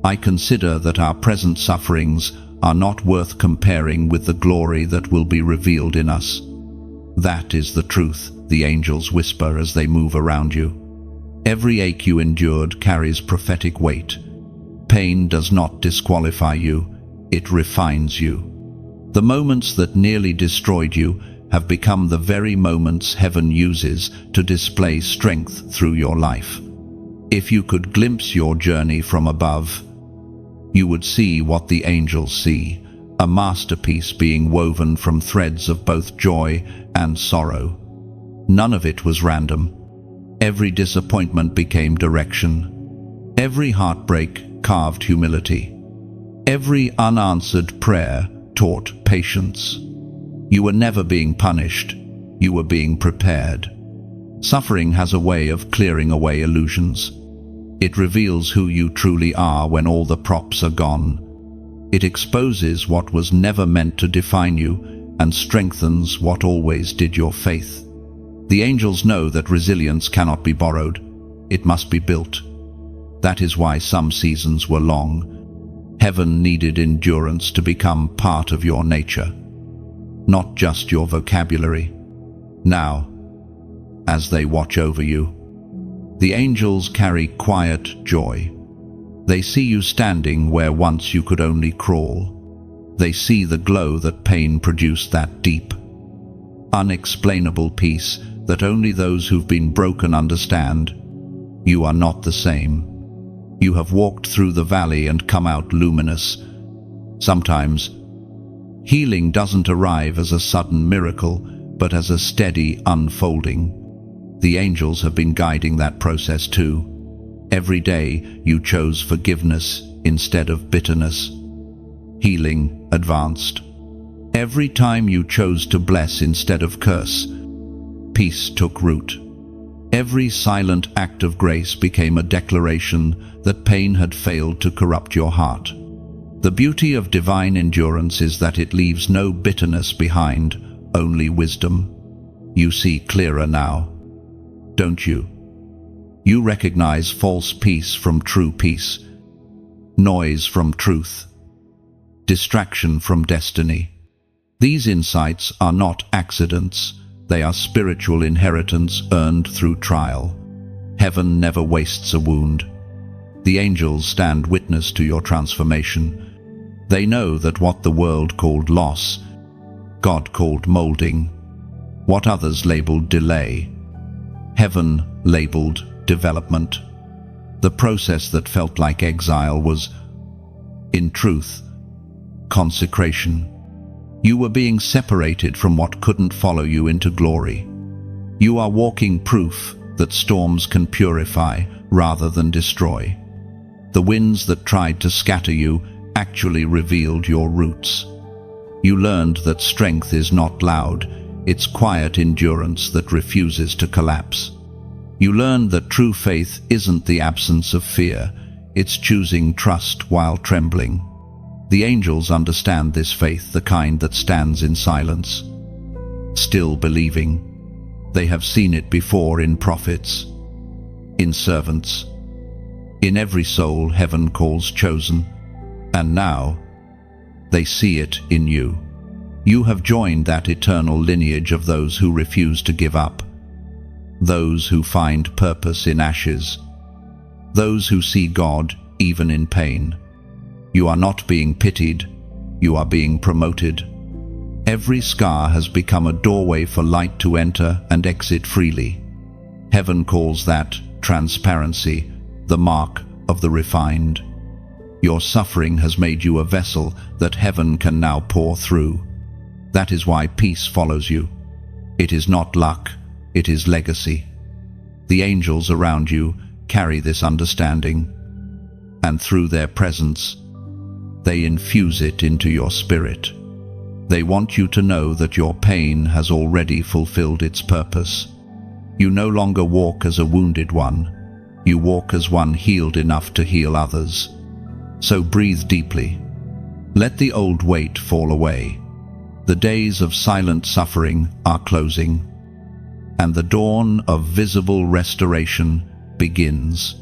"I consider that our present sufferings are not worth comparing with the glory that will be revealed in us." That is the truth, the angels whisper as they move around you. Every ache you endured carries prophetic weight. Pain does not disqualify you, it refines you. The moments that nearly destroyed you have become the very moments heaven uses to display strength through your life. If you could glimpse your journey from above, you would see what the angels see, a masterpiece being woven from threads of both joy and sorrow. None of it was random. Every disappointment became direction. Every heartbreak carved humility. Every unanswered prayer taught patience. You were never being punished, you were being prepared. Suffering has a way of clearing away illusions. It reveals who you truly are when all the props are gone. It exposes what was never meant to define you and strengthens what always did your faith. The angels know that resilience cannot be borrowed, it must be built. That is why some seasons were long. Heaven needed endurance to become part of your nature, not just your vocabulary. Now, as they watch over you, the angels carry quiet joy. They see you standing where once you could only crawl. They see the glow that pain produced, that deep, unexplainable peace that only those who've been broken understand. You are not the same. You have walked through the valley and come out luminous. Sometimes, healing doesn't arrive as a sudden miracle, but as a steady unfolding. The angels have been guiding that process too. Every day you chose forgiveness instead of bitterness. Healing advanced. Every time you chose to bless instead of curse, peace took root. Every silent act of grace became a declaration that pain had failed to corrupt your heart. The beauty of divine endurance is that it leaves no bitterness behind, only wisdom. You see clearer now, don't you? You recognize false peace from true peace, noise from truth, distraction from destiny. These insights are not accidents, they are spiritual inheritance earned through trial. Heaven never wastes a wound. The angels stand witness to your transformation. They know that what the world called loss, God called molding. What others labeled delay, Heaven labeled development. The process that felt like exile was, in truth, consecration. You were being separated from what couldn't follow you into glory. You are walking proof that storms can purify rather than destroy. The winds that tried to scatter you actually revealed your roots. You learned that strength is not loud, it's quiet endurance that refuses to collapse. You learned that true faith isn't the absence of fear, it's choosing trust while trembling. The angels understand this faith, the kind that stands in silence, still believing. They have seen it before in prophets, in servants, in every soul heaven calls chosen, and now they see it in you. You have joined that eternal lineage of those who refuse to give up, those who find purpose in ashes, those who see God even in pain. You are not being pitied, you are being promoted. Every scar has become a doorway for light to enter and exit freely. Heaven calls that transparency, the mark of the refined. Your suffering has made you a vessel that heaven can now pour through. That is why peace follows you. It is not luck, it is legacy. The angels around you carry this understanding, and through their presence, they infuse it into your spirit. They want you to know that your pain has already fulfilled its purpose. You no longer walk as a wounded one. You walk as one healed enough to heal others. So breathe deeply. Let the old weight fall away. The days of silent suffering are closing, and the dawn of visible restoration begins.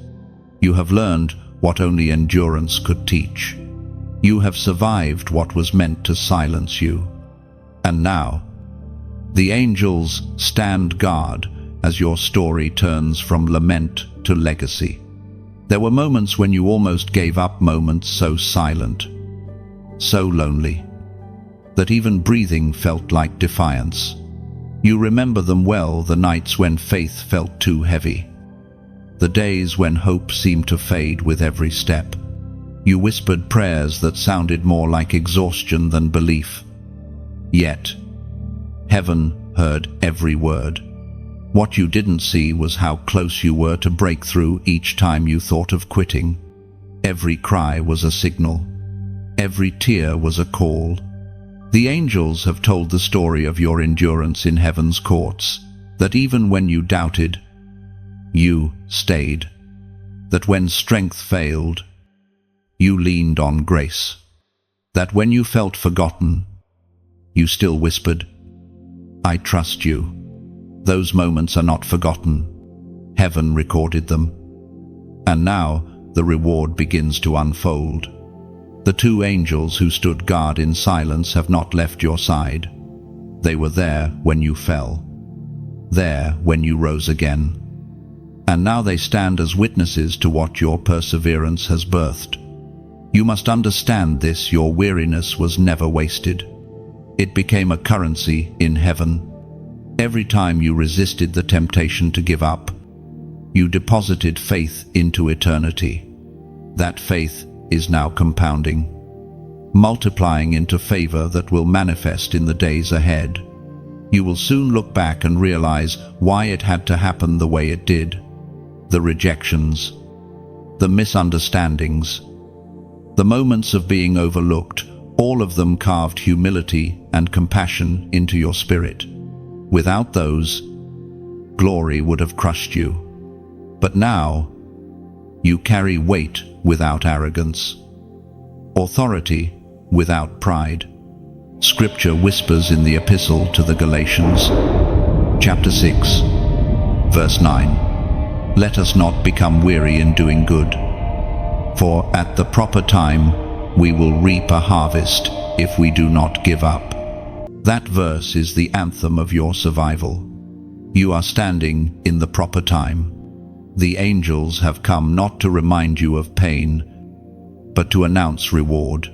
You have learned what only endurance could teach. You have survived what was meant to silence you. And now, the angels stand guard as your story turns from lament to legacy. There were moments when you almost gave up, moments so silent, so lonely, that even breathing felt like defiance. You remember them well, the nights when faith felt too heavy, the days when hope seemed to fade with every step. You whispered prayers that sounded more like exhaustion than belief. Yet, heaven heard every word. What you didn't see was how close you were to breakthrough each time you thought of quitting. Every cry was a signal. Every tear was a call. The angels have told the story of your endurance in heaven's courts, that even when you doubted, you stayed. That when strength failed, you leaned on grace. That when you felt forgotten, you still whispered, "I trust you." Those moments are not forgotten. Heaven recorded them. And now the reward begins to unfold. The two angels who stood guard in silence have not left your side. They were there when you fell, there when you rose again. And now they stand as witnesses to what your perseverance has birthed. You must understand this: your weariness was never wasted. It became a currency in heaven. Every time you resisted the temptation to give up, you deposited faith into eternity. That faith is now compounding, multiplying into favor that will manifest in the days ahead. You will soon look back and realize why it had to happen the way it did. The rejections, the misunderstandings, the moments of being overlooked, all of them carved humility and compassion into your spirit. Without those, glory would have crushed you. But now, you carry weight without arrogance, authority without pride. Scripture whispers in the Epistle to the Galatians, chapter 6, verse 9, "Let us not become weary in doing good, for at the proper time we will reap a harvest if we do not give up." That verse is the anthem of your survival. You are standing in the proper time. The angels have come not to remind you of pain, but to announce reward.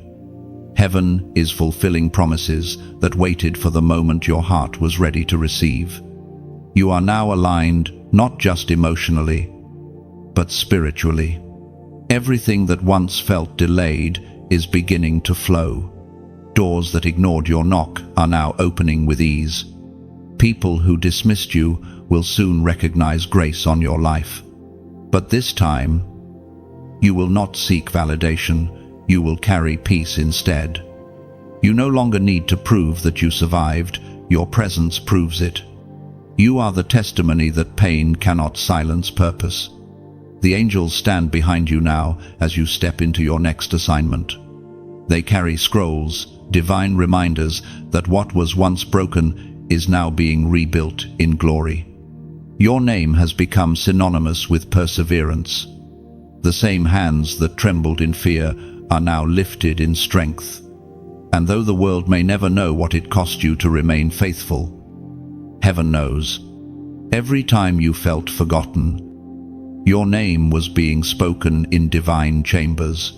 Heaven is fulfilling promises that waited for the moment your heart was ready to receive. You are now aligned, not just emotionally, but spiritually. Everything that once felt delayed is beginning to flow. Doors that ignored your knock are now opening with ease. People who dismissed you will soon recognize grace on your life. But this time, you will not seek validation, you will carry peace instead. You no longer need to prove that you survived, your presence proves it. You are the testimony that pain cannot silence purpose. The angels stand behind you now as you step into your next assignment. They carry scrolls, divine reminders that what was once broken is now being rebuilt in glory. Your name has become synonymous with perseverance. The same hands that trembled in fear are now lifted in strength. And though the world may never know what it cost you to remain faithful, heaven knows. Every time you felt forgotten, your name was being spoken in divine chambers.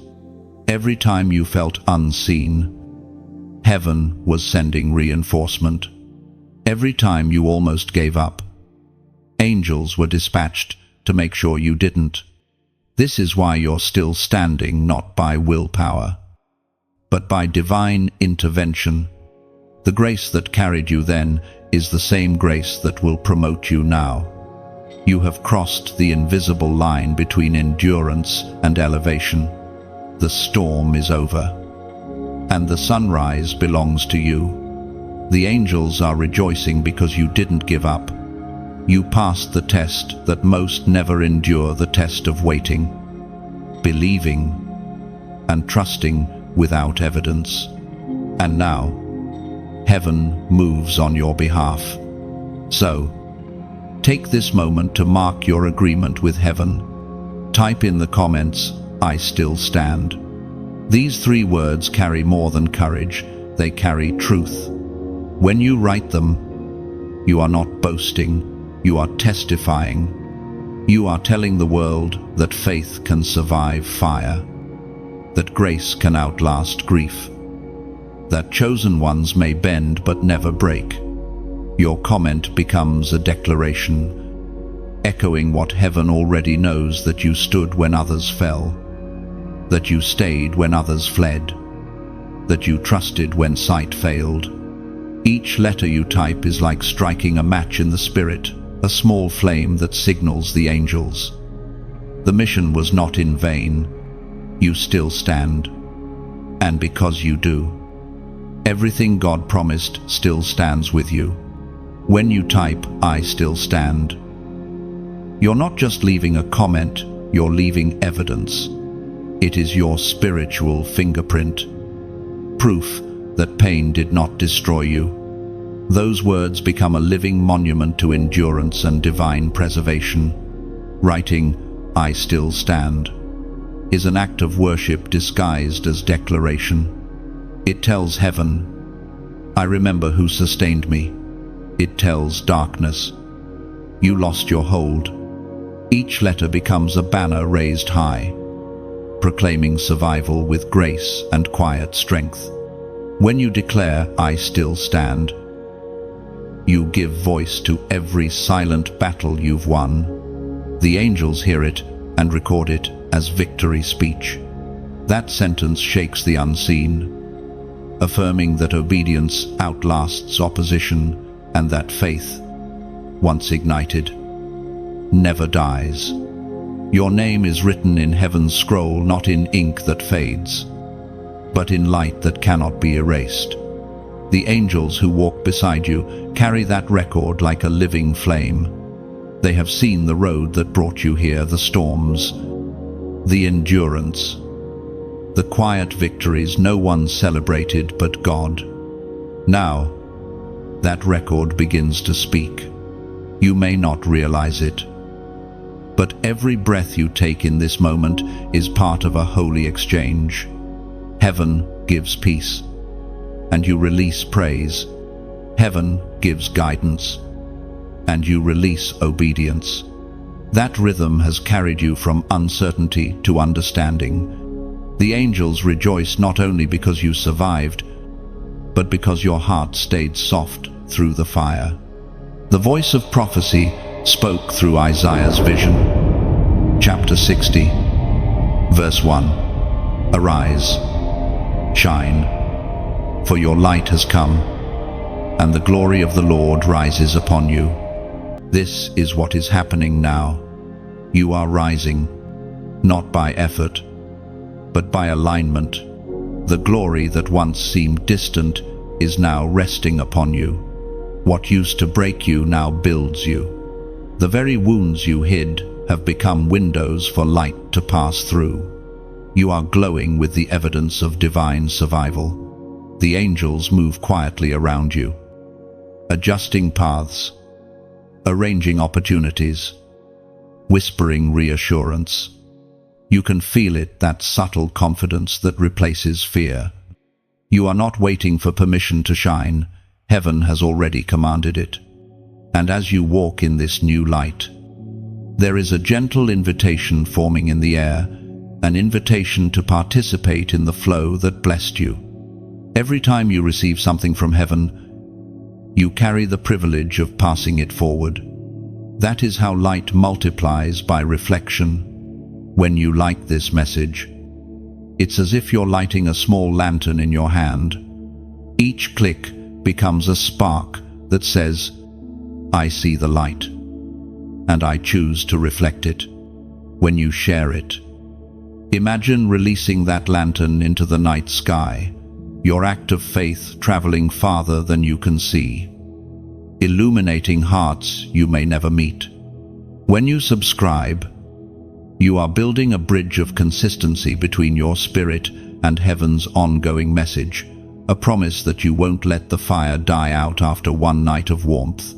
Every time you felt unseen, heaven was sending reinforcement. Every time you almost gave up, angels were dispatched to make sure you didn't. This is why you're still standing, not by willpower, but by divine intervention. The grace that carried you then is the same grace that will promote you now. You have crossed the invisible line between endurance and elevation. The storm is over, and the sunrise belongs to you. The angels are rejoicing because you didn't give up. You passed the test that most never endure, the test of waiting, believing, and trusting without evidence. And now, heaven moves on your behalf. So, take this moment to mark your agreement with heaven. Type in the comments, "I still stand." These 3 words carry more than courage, they carry truth. When you write them, you are not boasting, you are testifying. You are telling the world that faith can survive fire, that grace can outlast grief, that chosen ones may bend but never break. Your comment becomes a declaration, echoing what heaven already knows, that you stood when others fell, that you stayed when others fled, that you trusted when sight failed. Each letter you type is like striking a match in the spirit, a small flame that signals the angels. The mission was not in vain. You still stand. And because you do, everything God promised still stands with you. When you type, "I still stand," you're not just leaving a comment, you're leaving evidence. It is your spiritual fingerprint, proof that pain did not destroy you. Those words become a living monument to endurance and divine preservation. Writing, "I still stand," is an act of worship disguised as declaration. It tells heaven, "I remember who sustained me." It tells darkness, "You lost your hold." Each letter becomes a banner raised high, proclaiming survival with grace and quiet strength. When you declare, "I still stand," you give voice to every silent battle you've won. The angels hear it and record it as victory speech. That sentence shakes the unseen, affirming that obedience outlasts opposition and that faith, once ignited, never dies. Your name is written in heaven's scroll, not in ink that fades, but in light that cannot be erased. The angels who walk beside you carry that record like a living flame. They have seen the road that brought you here, the storms, the endurance, the quiet victories no one celebrated but God. Now, that record begins to speak. You may not realize it, but every breath you take in this moment is part of a holy exchange. Heaven gives peace, and you release praise. Heaven gives guidance, and you release obedience. That rhythm has carried you from uncertainty to understanding. The angels rejoice not only because you survived, but because your heart stayed soft through the fire. The voice of prophecy spoke through Isaiah's vision. Chapter 60, verse 1. Arise, shine, for your light has come, and the glory of the Lord rises upon you. This is what is happening now. You are rising, not by effort, but by alignment. The glory that once seemed distant is now resting upon you. What used to break you now builds you. The very wounds you hid have become windows for light to pass through. You are glowing with the evidence of divine survival. The angels move quietly around you, adjusting paths, arranging opportunities, whispering reassurance. You can feel it, that subtle confidence that replaces fear. You are not waiting for permission to shine. Heaven has already commanded it. And as you walk in this new light, there is a gentle invitation forming in the air, an invitation to participate in the flow that blessed you. Every time you receive something from heaven, you carry the privilege of passing it forward. That is how light multiplies, by reflection. When you light this message, it's as if you're lighting a small lantern in your hand. Each click becomes a spark that says, I see the light, and I choose to reflect it. When you share it, imagine releasing that lantern into the night sky, your act of faith traveling farther than you can see, illuminating hearts you may never meet. When you subscribe, you are building a bridge of consistency between your spirit and heaven's ongoing message, a promise that you won't let the fire die out after one night of warmth.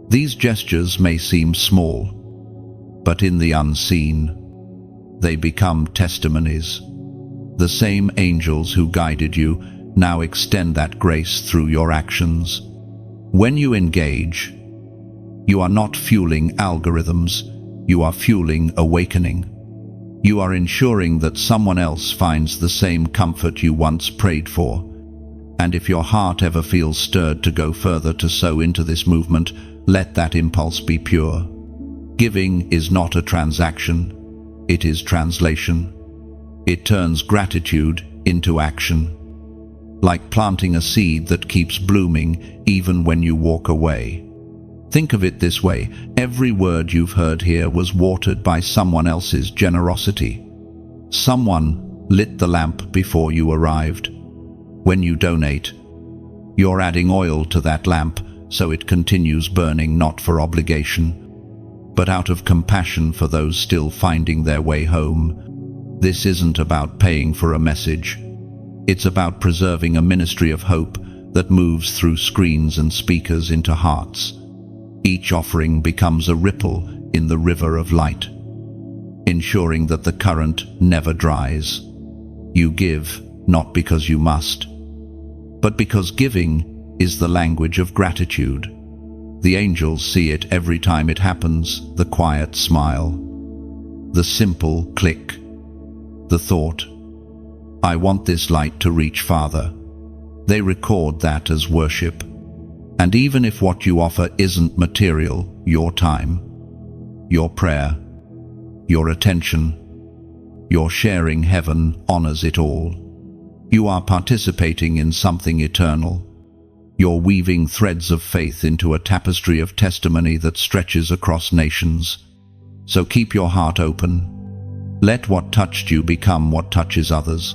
These gestures may seem small, but in the unseen, they become testimonies. The same angels who guided you now extend that grace through your actions. When you engage, you are not fueling algorithms, you are fueling awakening. You are ensuring that someone else finds the same comfort you once prayed for. And if your heart ever feels stirred to go further, to sow into this movement, let that impulse be pure. Giving is not a transaction, it is translation. It turns gratitude into action, like planting a seed that keeps blooming even when you walk away. Think of it this way: every word you've heard here was watered by someone else's generosity. Someone lit the lamp before you arrived. When you donate, you're adding oil to that lamp so it continues burning, not for obligation, but out of compassion for those still finding their way home. This isn't about paying for a message. It's about preserving a ministry of hope that moves through screens and speakers into hearts. Each offering becomes a ripple in the river of light, ensuring that the current never dries. You give not because you must, but because giving is the language of gratitude. The angels see it every time it happens: the quiet smile, the simple click, the thought, I want this light to reach farther. They record that as worship. And even if what you offer isn't material, your time, your prayer, your attention, your sharing, heaven honors it all. You are participating in something eternal. You're weaving threads of faith into a tapestry of testimony that stretches across nations. So keep your heart open. Let what touched you become what touches others.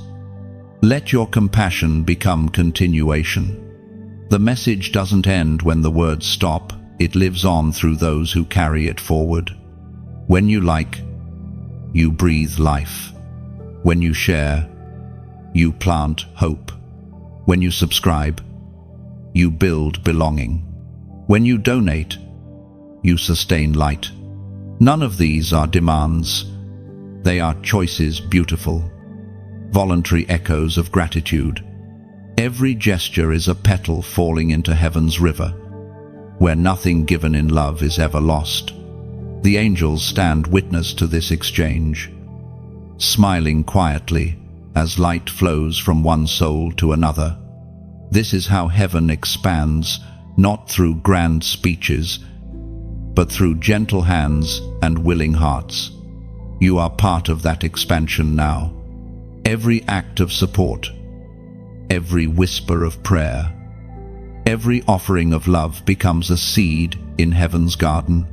Let your compassion become continuation. The message doesn't end when the words stop. It lives on through those who carry it forward. When you like, you breathe life. When you share, you plant hope. When you subscribe, you build belonging. When you donate, you sustain light. None of these are demands. They are choices beautiful, voluntary echoes of gratitude. Every gesture is a petal falling into heaven's river, where nothing given in love is ever lost. The angels stand witness to this exchange, smiling quietly as light flows from one soul to another. This is how heaven expands, not through grand speeches, but through gentle hands and willing hearts. You are part of that expansion now. Every act of support, every whisper of prayer, every offering of love becomes a seed in heaven's garden.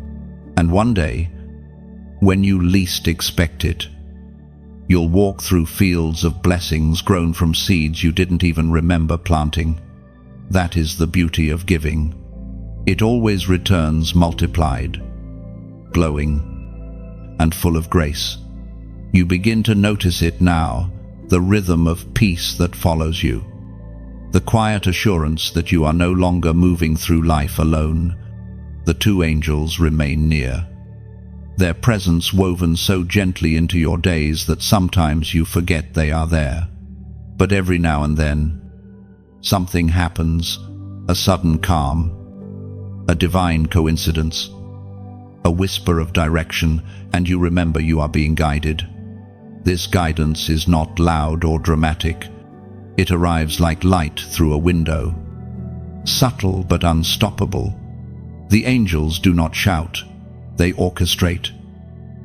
And one day, when you least expect it, you'll walk through fields of blessings grown from seeds you didn't even remember planting. That is the beauty of giving. It always returns multiplied, glowing, and full of grace. You begin to notice it now, the rhythm of peace that follows you, the quiet assurance that you are no longer moving through life alone. The two angels remain near, their presence woven so gently into your days that sometimes you forget they are there. But every now and then, something happens, a sudden calm, a divine coincidence, a whisper of direction, and you remember you are being guided. This guidance is not loud or dramatic. It arrives like light through a window, subtle but unstoppable. The angels do not shout, they orchestrate.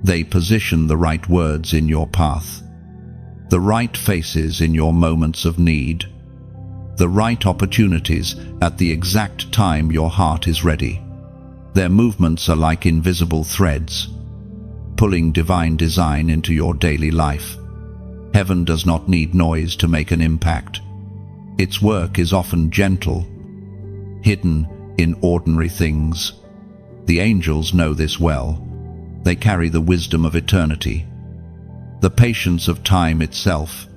They position the right words in your path, the right faces in your moments of need, the right opportunities at the exact time your heart is ready. Their movements are like invisible threads, pulling divine design into your daily life. Heaven does not need noise to make an impact. Its work is often gentle, hidden in ordinary things. The angels know this well. They carry the wisdom of eternity, the patience of time itself.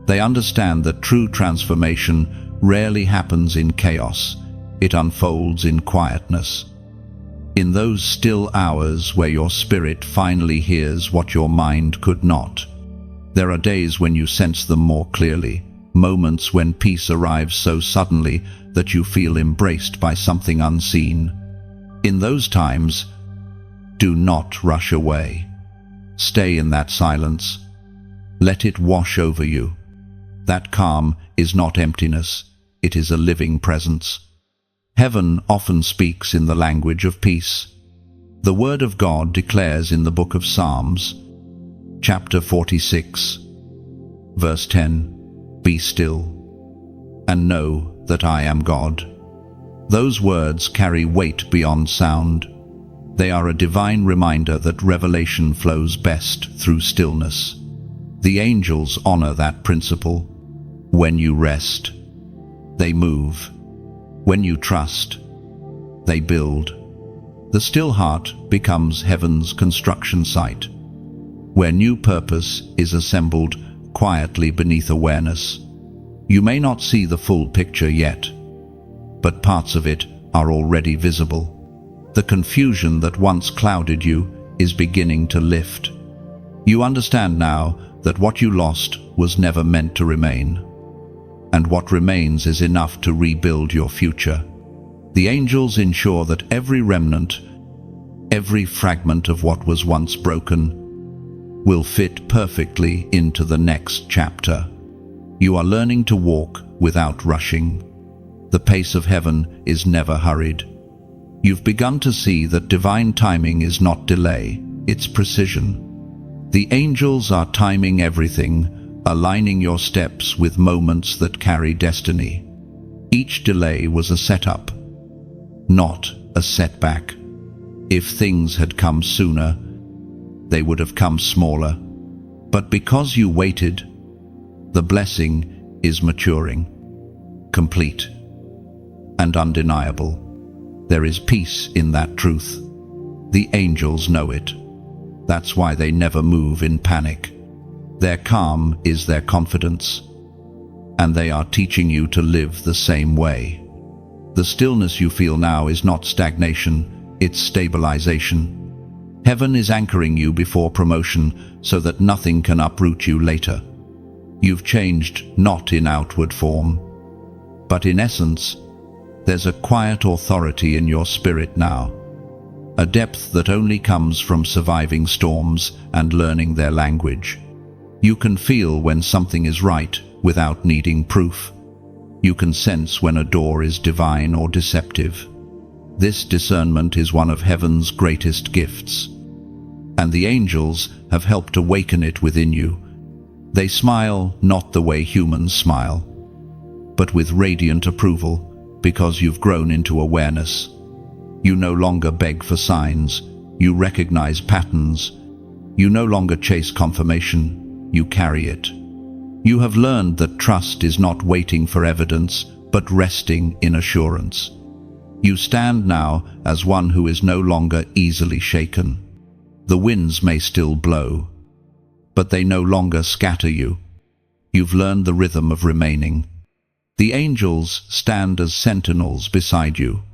They understand that true transformation rarely happens in chaos. It unfolds in quietness. In those still hours where your spirit finally hears what your mind could not. There are days when you sense them more clearly, moments when peace arrives so suddenly that you feel embraced by something unseen. In those times, do not rush away. Stay in that silence. Let it wash over you. That calm is not emptiness, it is a living presence. Heaven often speaks in the language of peace. The Word of God declares in the book of Psalms, chapter 46, verse 10, "Be still, and know that I am God." Those words carry weight beyond sound. They are a divine reminder that revelation flows best through stillness. The angels honor that principle. When you rest, they move. When you trust, they build. The still heart becomes heaven's construction site, where new purpose is assembled quietly beneath awareness. You may not see the full picture yet, but parts of it are already visible. The confusion that once clouded you is beginning to lift. You understand now that what you lost was never meant to remain, and what remains is enough to rebuild your future. The angels ensure that every remnant, every fragment of what was once broken, will fit perfectly into the next chapter. You are learning to walk without rushing. The pace of heaven is never hurried. You've begun to see that divine timing is not delay, it's precision. The angels are timing everything, aligning your steps with moments that carry destiny. Each delay was a setup, not a setback. If things had come sooner, they would have come smaller. But because you waited, the blessing is maturing, complete, and undeniable. There is peace in that truth. The angels know it. That's why they never move in panic. Their calm is their confidence, and they are teaching you to live the same way. The stillness you feel now is not stagnation, it's stabilization. Heaven is anchoring you before promotion so that nothing can uproot you later. You've changed not in outward form, but in essence. There's a quiet authority in your spirit now, a depth that only comes from surviving storms and learning their language. You can feel when something is right without needing proof. You can sense when a door is divine or deceptive. This discernment is one of heaven's greatest gifts, and the angels have helped awaken it within you. They smile not the way humans smile, but with radiant approval, because you've grown into awareness. You no longer beg for signs, you recognize patterns. You no longer chase confirmation, you carry it. You have learned that trust is not waiting for evidence, but resting in assurance. You stand now as one who is no longer easily shaken. The winds may still blow, but they no longer scatter you. You've learned the rhythm of remaining. The angels stand as sentinels beside you,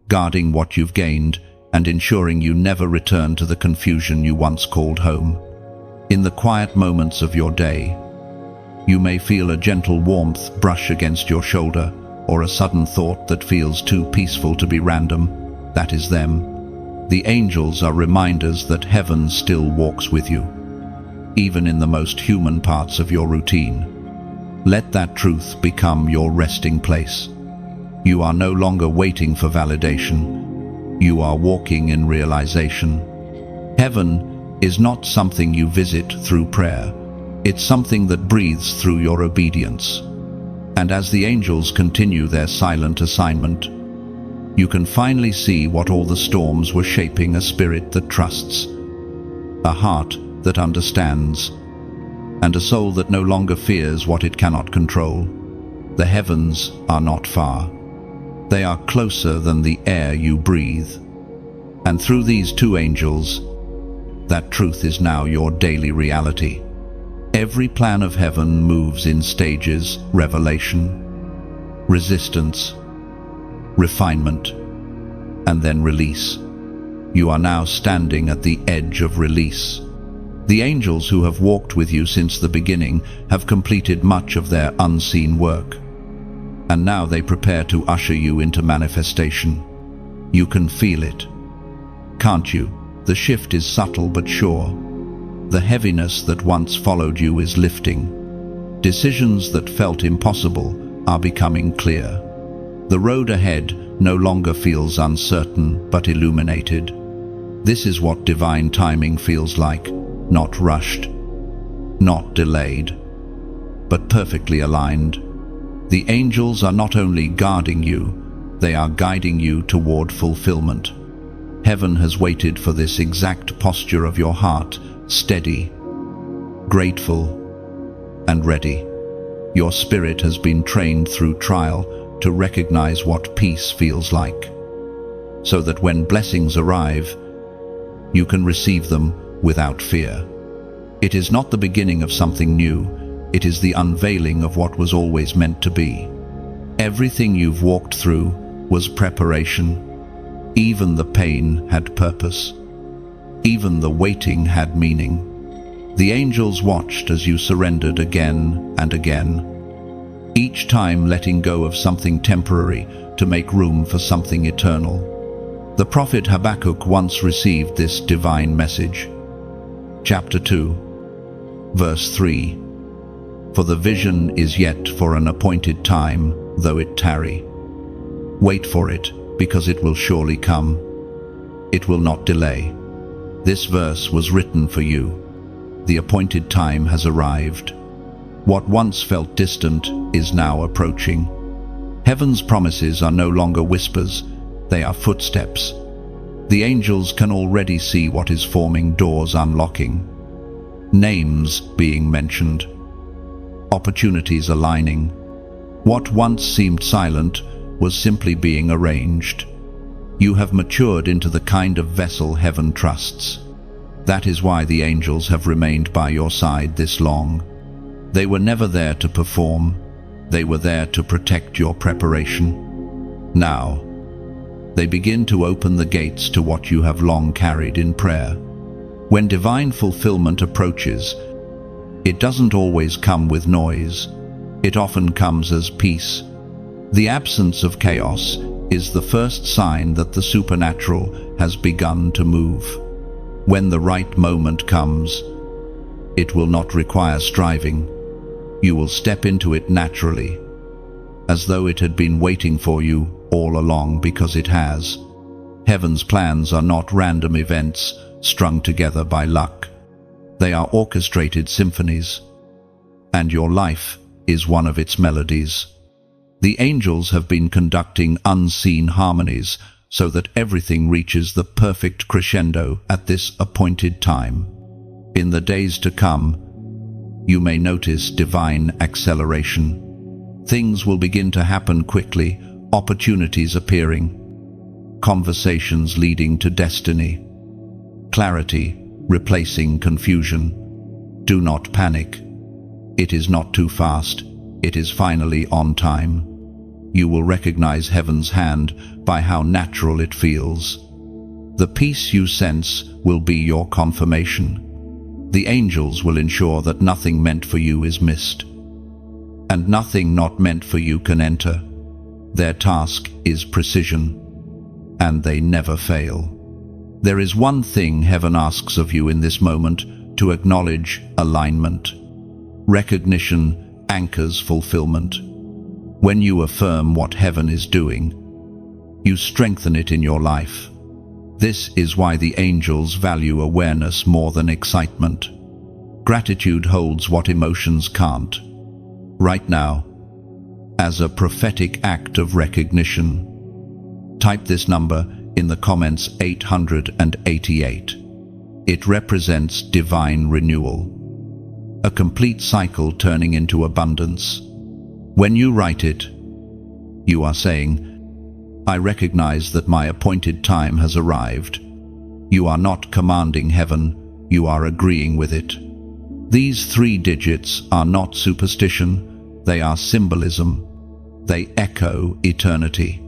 guarding what you've gained and ensuring you never return to the confusion you once called home. In the quiet moments of your day, you may feel a gentle warmth brush against your shoulder, or a sudden thought that feels too peaceful to be random. That is them. The angels are reminders that heaven still walks with you, even in the most human parts of your routine. Let that truth become your resting place. You are no longer waiting for validation. You are walking in realization. Heaven is not something you visit through prayer. It's something that breathes through your obedience. And as the angels continue their silent assignment, you can finally see what all the storms were shaping: a spirit that trusts, a heart that understands, and a soul that no longer fears what it cannot control. The heavens are not far. They are closer than the air you breathe. And through these two angels, that truth is now your daily reality. Every plan of heaven moves in stages: revelation, resistance, refinement, and then release. You are now standing at the edge of release. The angels who have walked with you since the beginning have completed much of their unseen work, and now they prepare to usher you into manifestation. You can feel it, can't you? The shift is subtle but sure. The heaviness that once followed you is lifting. Decisions that felt impossible are becoming clear. The road ahead no longer feels uncertain but illuminated. This is what divine timing feels like. Not rushed, not delayed, but perfectly aligned. The angels are not only guarding you, they are guiding you toward fulfillment. Heaven has waited for this exact posture of your heart, steady, grateful, and ready. Your spirit has been trained through trial to recognize what peace feels like, so that when blessings arrive, you can receive them without fear. It is not the beginning of something new, it is the unveiling of what was always meant to be. Everything you've walked through was preparation. Even the pain had purpose. Even the waiting had meaning. The angels watched as you surrendered again and again, each time letting go of something temporary to make room for something eternal. The prophet Habakkuk once received this divine message. Chapter 2, verse 3. For the vision is yet for an appointed time, though it tarry. Wait for it, because it will surely come. It will not delay. This verse was written for you. The appointed time has arrived. What once felt distant is now approaching. Heaven's promises are no longer whispers, they are footsteps. The angels can already see what is forming, doors unlocking, names being mentioned, opportunities aligning. What once seemed silent was simply being arranged. You have matured into the kind of vessel heaven trusts. That is why the angels have remained by your side this long. They were never there to perform, they were there to protect your preparation. Now, they begin to open the gates to what you have long carried in prayer. When divine fulfillment approaches, it doesn't always come with noise. It often comes as peace. The absence of chaos is the first sign that the supernatural has begun to move. When the right moment comes, it will not require striving. You will step into it naturally, as though it had been waiting for you all along, because it has. Heaven's plans are not random events strung together by luck. They are orchestrated symphonies, and your life is one of its melodies. The angels have been conducting unseen harmonies so that everything reaches the perfect crescendo at this appointed time. In the days to come, you may notice divine acceleration. Things will begin to happen quickly, opportunities appearing, conversations leading to destiny, clarity replacing confusion. Do not panic. It is not too fast. It is finally on time. You will recognize heaven's hand by how natural it feels. The peace you sense will be your confirmation. The angels will ensure that nothing meant for you is missed, and nothing not meant for you can enter. Their task is precision, and they never fail. There is one thing heaven asks of you in this moment: to acknowledge alignment. Recognition anchors fulfillment. When you affirm what heaven is doing, you strengthen it in your life. This is why the angels value awareness more than excitement. Gratitude holds what emotions can't. Right now, as a prophetic act of recognition, type this number in the comments: 888. It represents divine renewal, a complete cycle turning into abundance. When you write it, you are saying, I recognize that my appointed time has arrived. You are not commanding heaven, you are agreeing with it. These 3 digits are not superstition, they are symbolism. They echo eternity,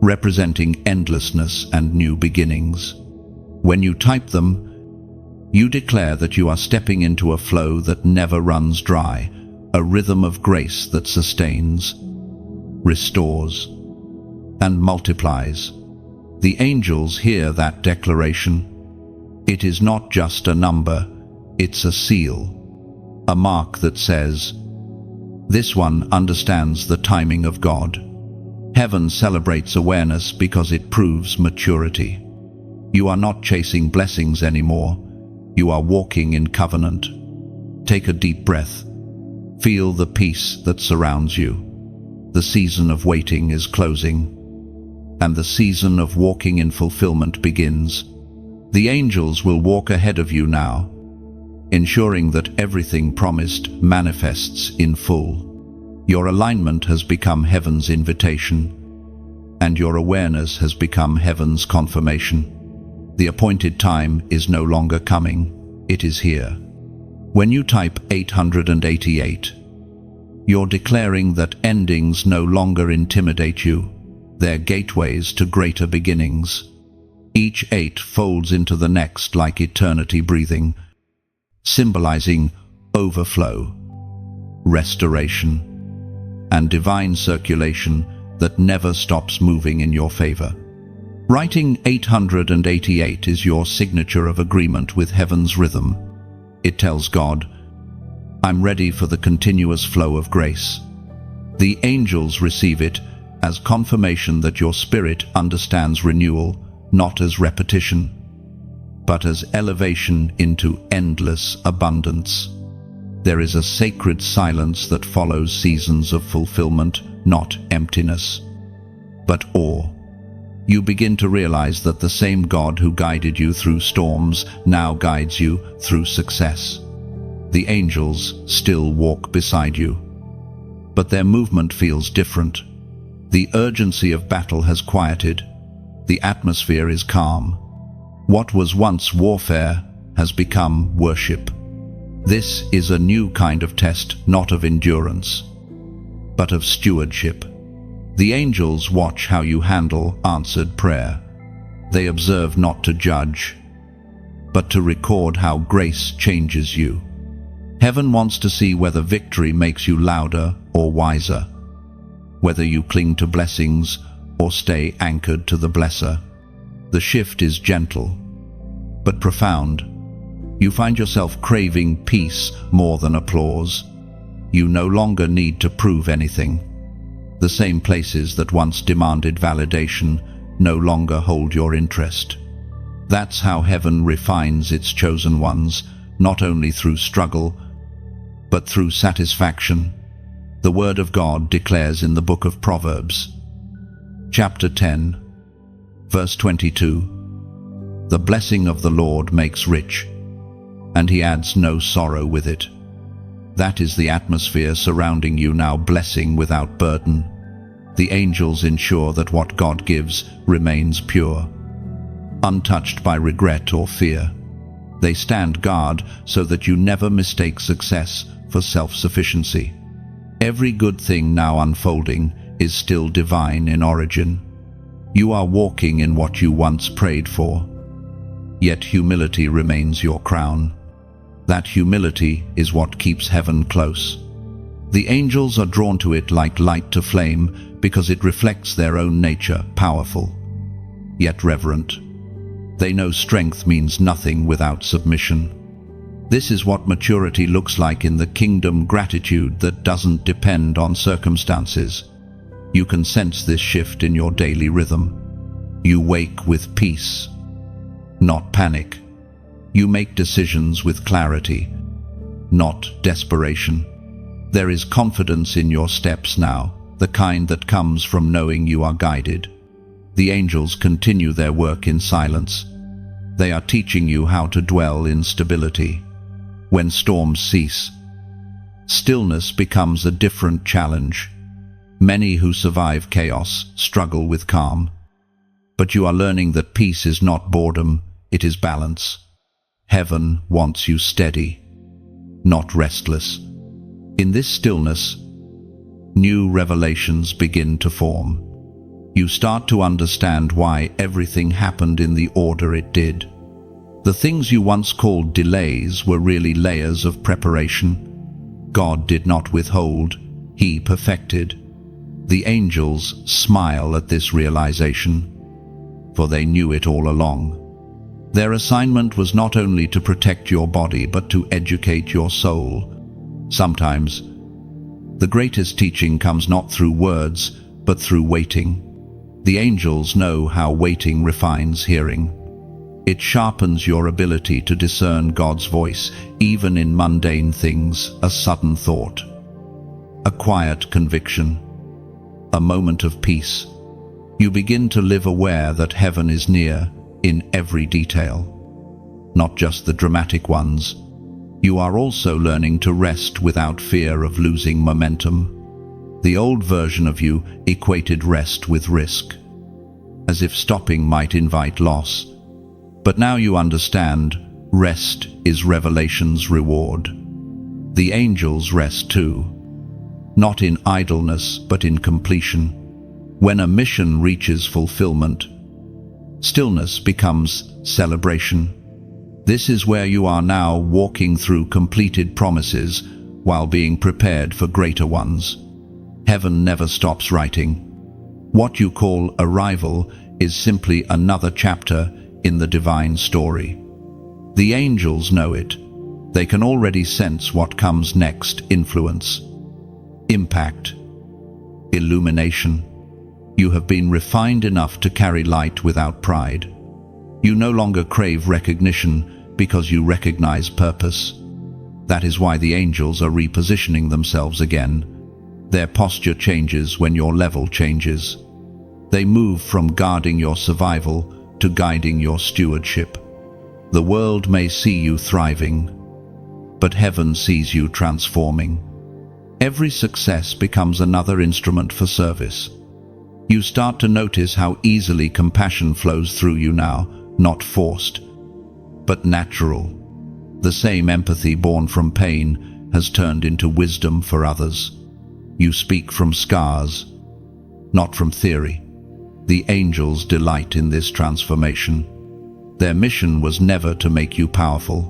representing endlessness and new beginnings. When you type them, you declare that you are stepping into a flow that never runs dry, a rhythm of grace that sustains, restores, and multiplies. The angels hear that declaration. It is not just a number, it's a seal, a mark that says, this one understands the timing of God. Heaven celebrates awareness because it proves maturity. You are not chasing blessings anymore. You are walking in covenant. Take a deep breath. Feel the peace that surrounds you. The season of waiting is closing, and the season of walking in fulfillment begins. The angels will walk ahead of you now, ensuring that everything promised manifests in full. Your alignment has become heaven's invitation, and your awareness has become heaven's confirmation. The appointed time is no longer coming, it is here. When you type 888, you're declaring that endings no longer intimidate you. They're gateways to greater beginnings. Each 8 folds into the next like eternity breathing, symbolizing overflow, restoration, and divine circulation that never stops moving in your favor. Writing 888 is your signature of agreement with heaven's rhythm. It tells God, I'm ready for the continuous flow of grace. The angels receive it as confirmation that your spirit understands renewal, not as repetition, but as elevation into endless abundance. There is a sacred silence that follows seasons of fulfillment, not emptiness, but awe. You begin to realize that the same God who guided you through storms now guides you through success. The angels still walk beside you, but their movement feels different. The urgency of battle has quieted. The atmosphere is calm. What was once warfare has become worship. This is a new kind of test, not of endurance, but of stewardship. The angels watch how you handle answered prayer. They observe not to judge, but to record how grace changes you. Heaven wants to see whether victory makes you louder or wiser, whether you cling to blessings or stay anchored to the blesser. The shift is gentle, but profound. You find yourself craving peace more than applause. You no longer need to prove anything. The same places that once demanded validation no longer hold your interest. That's how heaven refines its chosen ones, not only through struggle, but through satisfaction. The Word of God declares in the book of Proverbs, chapter 10, verse 22, "The blessing of the Lord makes rich, and he adds no sorrow with it." That is the atmosphere surrounding you now, blessing without burden. The angels ensure that what God gives remains pure, untouched by regret or fear. They stand guard so that you never mistake success for self-sufficiency. Every good thing now unfolding is still divine in origin. You are walking in what you once prayed for, yet humility remains your crown. That humility is what keeps heaven close. The angels are drawn to it like light to flame because it reflects their own nature, powerful, yet reverent. They know strength means nothing without submission. This is what maturity looks like in the kingdom, gratitude that doesn't depend on circumstances. You can sense this shift in your daily rhythm. You wake with peace, not panic. You make decisions with clarity, not desperation. There is confidence in your steps now, the kind that comes from knowing you are guided. The angels continue their work in silence. They are teaching you how to dwell in stability. When storms cease, stillness becomes a different challenge. Many who survive chaos struggle with calm. But you are learning that peace is not boredom, it is balance. Heaven wants you steady, not restless. In this stillness, new revelations begin to form. You start to understand why everything happened in the order it did. The things you once called delays were really layers of preparation. God did not withhold, He perfected. The angels smile at this realization, for they knew it all along. Their assignment was not only to protect your body, but to educate your soul. Sometimes, the greatest teaching comes not through words, but through waiting. The angels know how waiting refines hearing. It sharpens your ability to discern God's voice, even in mundane things, a sudden thought, a quiet conviction, a moment of peace. You begin to live aware that heaven is near in every detail, not just the dramatic ones. You are also learning to rest without fear of losing momentum. The old version of you equated rest with risk, as if stopping might invite loss. But now you understand, rest is revelation's reward. The angels rest too, not in idleness but in completion. When a mission reaches fulfillment, stillness becomes celebration. This is where you are now, walking through completed promises while being prepared for greater ones. Heaven never stops writing. What you call arrival is simply another chapter in the divine story. The angels know it. They can already sense what comes next: influence, impact, illumination. You have been refined enough to carry light without pride. You no longer crave recognition because you recognize purpose. That is why the angels are repositioning themselves again. Their posture changes when your level changes. They move from guarding your survival to guiding your stewardship. The world may see you thriving, but heaven sees you transforming. Every success becomes another instrument for service. You start to notice how easily compassion flows through you now, not forced, but natural. The same empathy born from pain has turned into wisdom for others. You speak from scars, not from theory. The angels delight in this transformation. Their mission was never to make you powerful,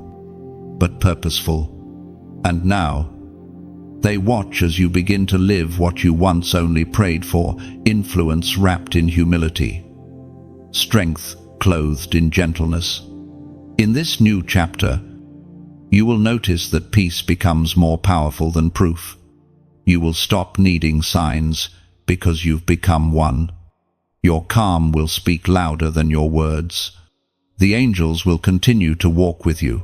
but purposeful. And now, they watch as you begin to live what you once only prayed for, influence wrapped in humility, strength clothed in gentleness. In this new chapter, you will notice that peace becomes more powerful than proof. You will stop needing signs because you've become one. Your calm will speak louder than your words. The angels will continue to walk with you,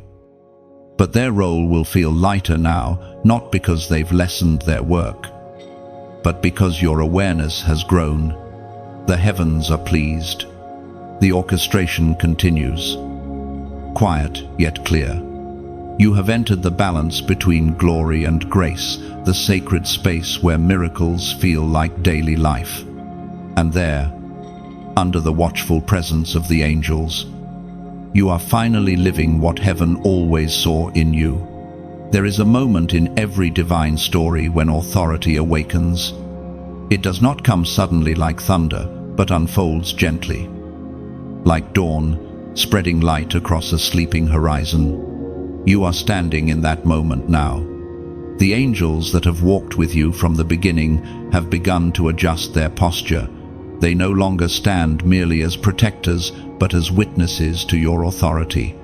but their role will feel lighter now, not because they've lessened their work, but because your awareness has grown. The heavens are pleased. The orchestration continues, quiet yet clear. You have entered the balance between glory and grace, the sacred space where miracles feel like daily life. And there, under the watchful presence of the angels, you are finally living what heaven always saw in you. There is a moment in every divine story when authority awakens. It does not come suddenly like thunder, but unfolds gently, like dawn, spreading light across a sleeping horizon. You are standing in that moment now. The angels that have walked with you from the beginning have begun to adjust their posture. They no longer stand merely as protectors, but as witnesses to your authority.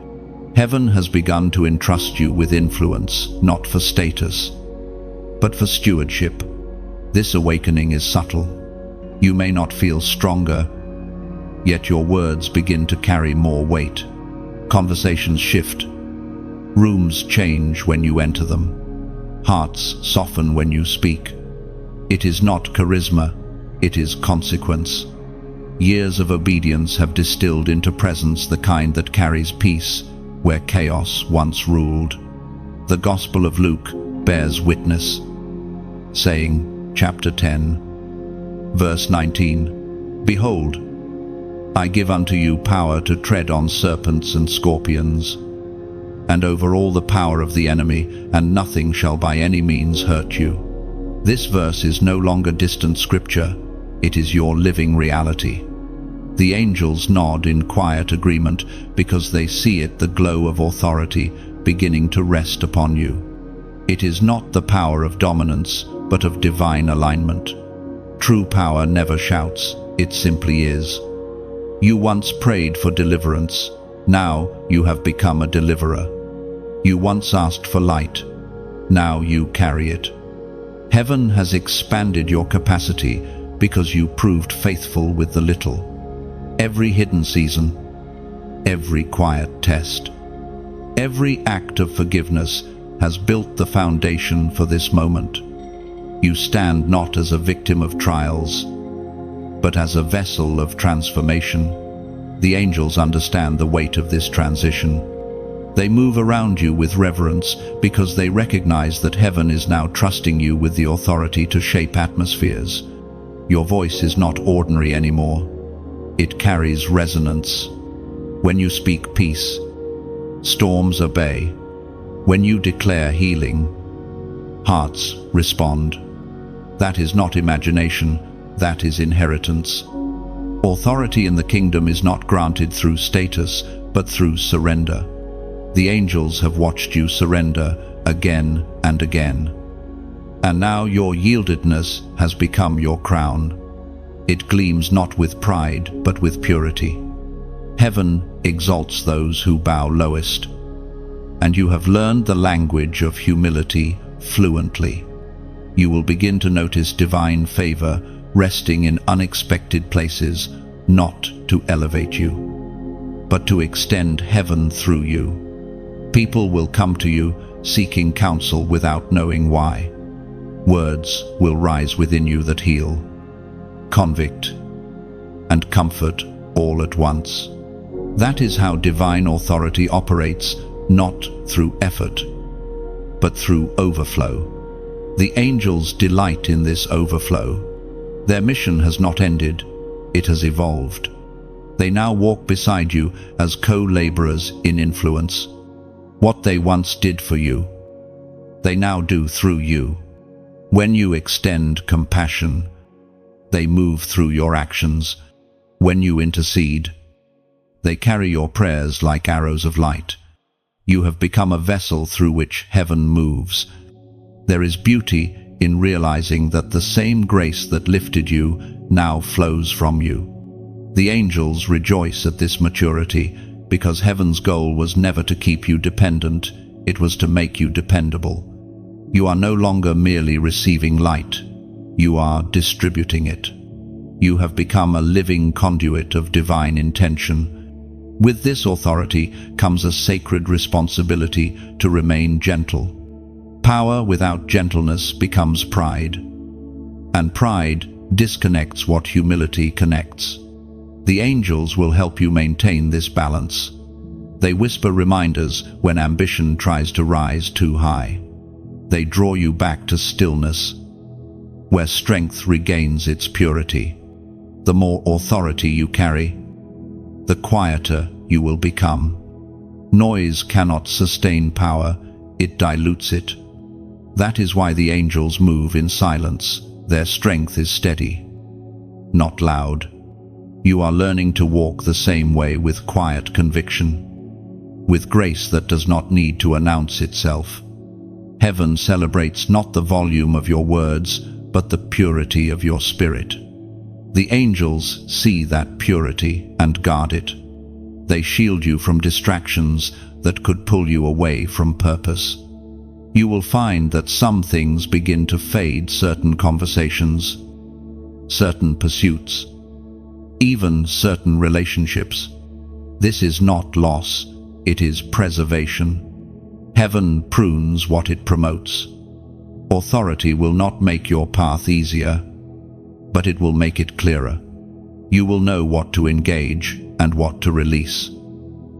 Heaven has begun to entrust you with influence, not for status, but for stewardship. This awakening is subtle. You may not feel stronger, yet your words begin to carry more weight. Conversations shift. Rooms change when you enter them. Hearts soften when you speak. It is not charisma, it is consequence. Years of obedience have distilled into presence the kind that carries peace where chaos once ruled. The Gospel of Luke bears witness, saying, chapter 10, verse 19, "Behold, I give unto you power to tread on serpents and scorpions, and over all the power of the enemy, and nothing shall by any means hurt you." This verse is no longer distant scripture, it is your living reality. The angels nod in quiet agreement because they see it, the glow of authority beginning to rest upon you. It is not the power of dominance, but of divine alignment. True power never shouts, it simply is. You once prayed for deliverance, now you have become a deliverer. You once asked for light, now you carry it. Heaven has expanded your capacity because you proved faithful with the little. Every hidden season, every quiet test, every act of forgiveness has built the foundation for this moment. You stand not as a victim of trials, but as a vessel of transformation. The angels understand the weight of this transition. They move around you with reverence because they recognize that heaven is now trusting you with the authority to shape atmospheres. Your voice is not ordinary anymore. It carries resonance. When you speak peace, storms obey. When you declare healing, hearts respond. That is not imagination, that is inheritance. Authority in the kingdom is not granted through status, but through surrender. The angels have watched you surrender again and again. And now your yieldedness has become your crown. It gleams not with pride, but with purity. Heaven exalts those who bow lowest. And you have learned the language of humility fluently. You will begin to notice divine favor resting in unexpected places, not to elevate you, but to extend heaven through you. People will come to you seeking counsel without knowing why. Words will rise within you that heal, convict, and comfort all at once. That is how divine authority operates, not through effort, but through overflow. The angels delight in this overflow. Their mission has not ended, it has evolved. They now walk beside you as co-laborers in influence. What they once did for you, they now do through you. When you extend compassion, they move through your actions. When you intercede, they carry your prayers like arrows of light. You have become a vessel through which heaven moves. There is beauty in realizing that the same grace that lifted you now flows from you. The angels rejoice at this maturity, because heaven's goal was never to keep you dependent, it was to make you dependable. You are no longer merely receiving light, you are distributing it. You have become a living conduit of divine intention. With this authority comes a sacred responsibility to remain gentle. Power without gentleness becomes pride, and pride disconnects what humility connects. The angels will help you maintain this balance. They whisper reminders when ambition tries to rise too high. They draw you back to stillness, where strength regains its purity. The more authority you carry, the quieter you will become. Noise cannot sustain power, it dilutes it. That is why the angels move in silence. Their strength is steady, not loud. You are learning to walk the same way with quiet conviction, with grace that does not need to announce itself. Heaven celebrates not the volume of your words, but the purity of your spirit. The angels see that purity and guard it. They shield you from distractions that could pull you away from purpose. You will find that some things begin to fade, certain conversations, certain pursuits, even certain relationships. This is not loss, it is preservation. Heaven prunes what it promotes. Authority will not make your path easier, but it will make it clearer. You will know what to engage and what to release.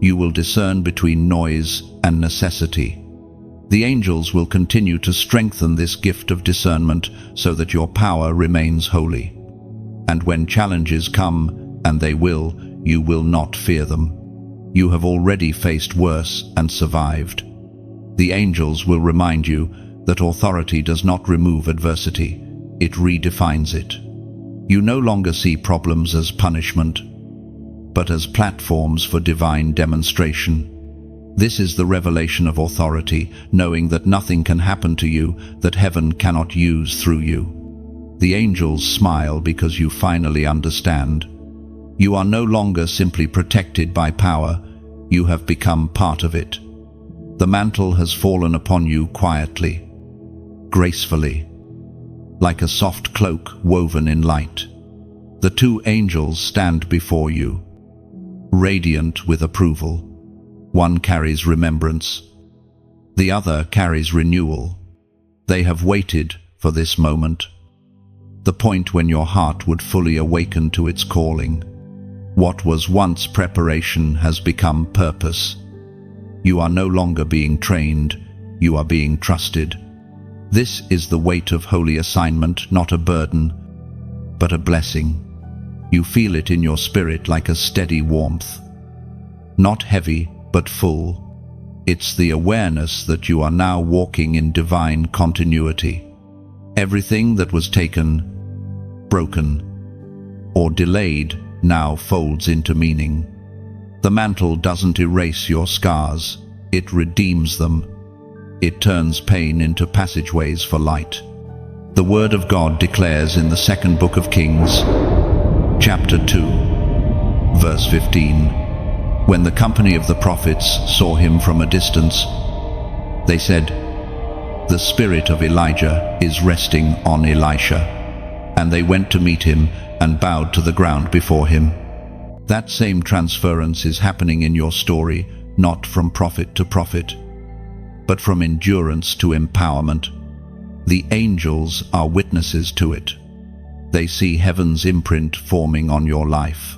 You will discern between noise and necessity. The angels will continue to strengthen this gift of discernment so that your power remains holy. And when challenges come, and they will, you will not fear them. You have already faced worse and survived. The angels will remind you that authority does not remove adversity, it redefines it. You no longer see problems as punishment, but as platforms for divine demonstration. This is the revelation of authority, knowing that nothing can happen to you that heaven cannot use through you. The angels smile because you finally understand. You are no longer simply protected by power, you have become part of it. The mantle has fallen upon you quietly, gracefully, like a soft cloak woven in light. The two angels stand before you, radiant with approval. One carries remembrance, the other carries renewal. They have waited for this moment, the point when your heart would fully awaken to its calling. What was once preparation has become purpose. You are no longer being trained, you are being trusted. This is the weight of holy assignment, not a burden, but a blessing. You feel it in your spirit like a steady warmth. Not heavy, but full. It's the awareness that you are now walking in divine continuity. Everything that was taken, broken, or delayed now folds into meaning. The mantle doesn't erase your scars, it redeems them. It turns pain into passageways for light. The Word of God declares in the second book of Kings, chapter 2, verse 15, when the company of the prophets saw him from a distance, they said, "The spirit of Elijah is resting on Elisha." And they went to meet him and bowed to the ground before him. That same transference is happening in your story, not from prophet to prophet, but from endurance to empowerment. The angels are witnesses to it. They see heaven's imprint forming on your life,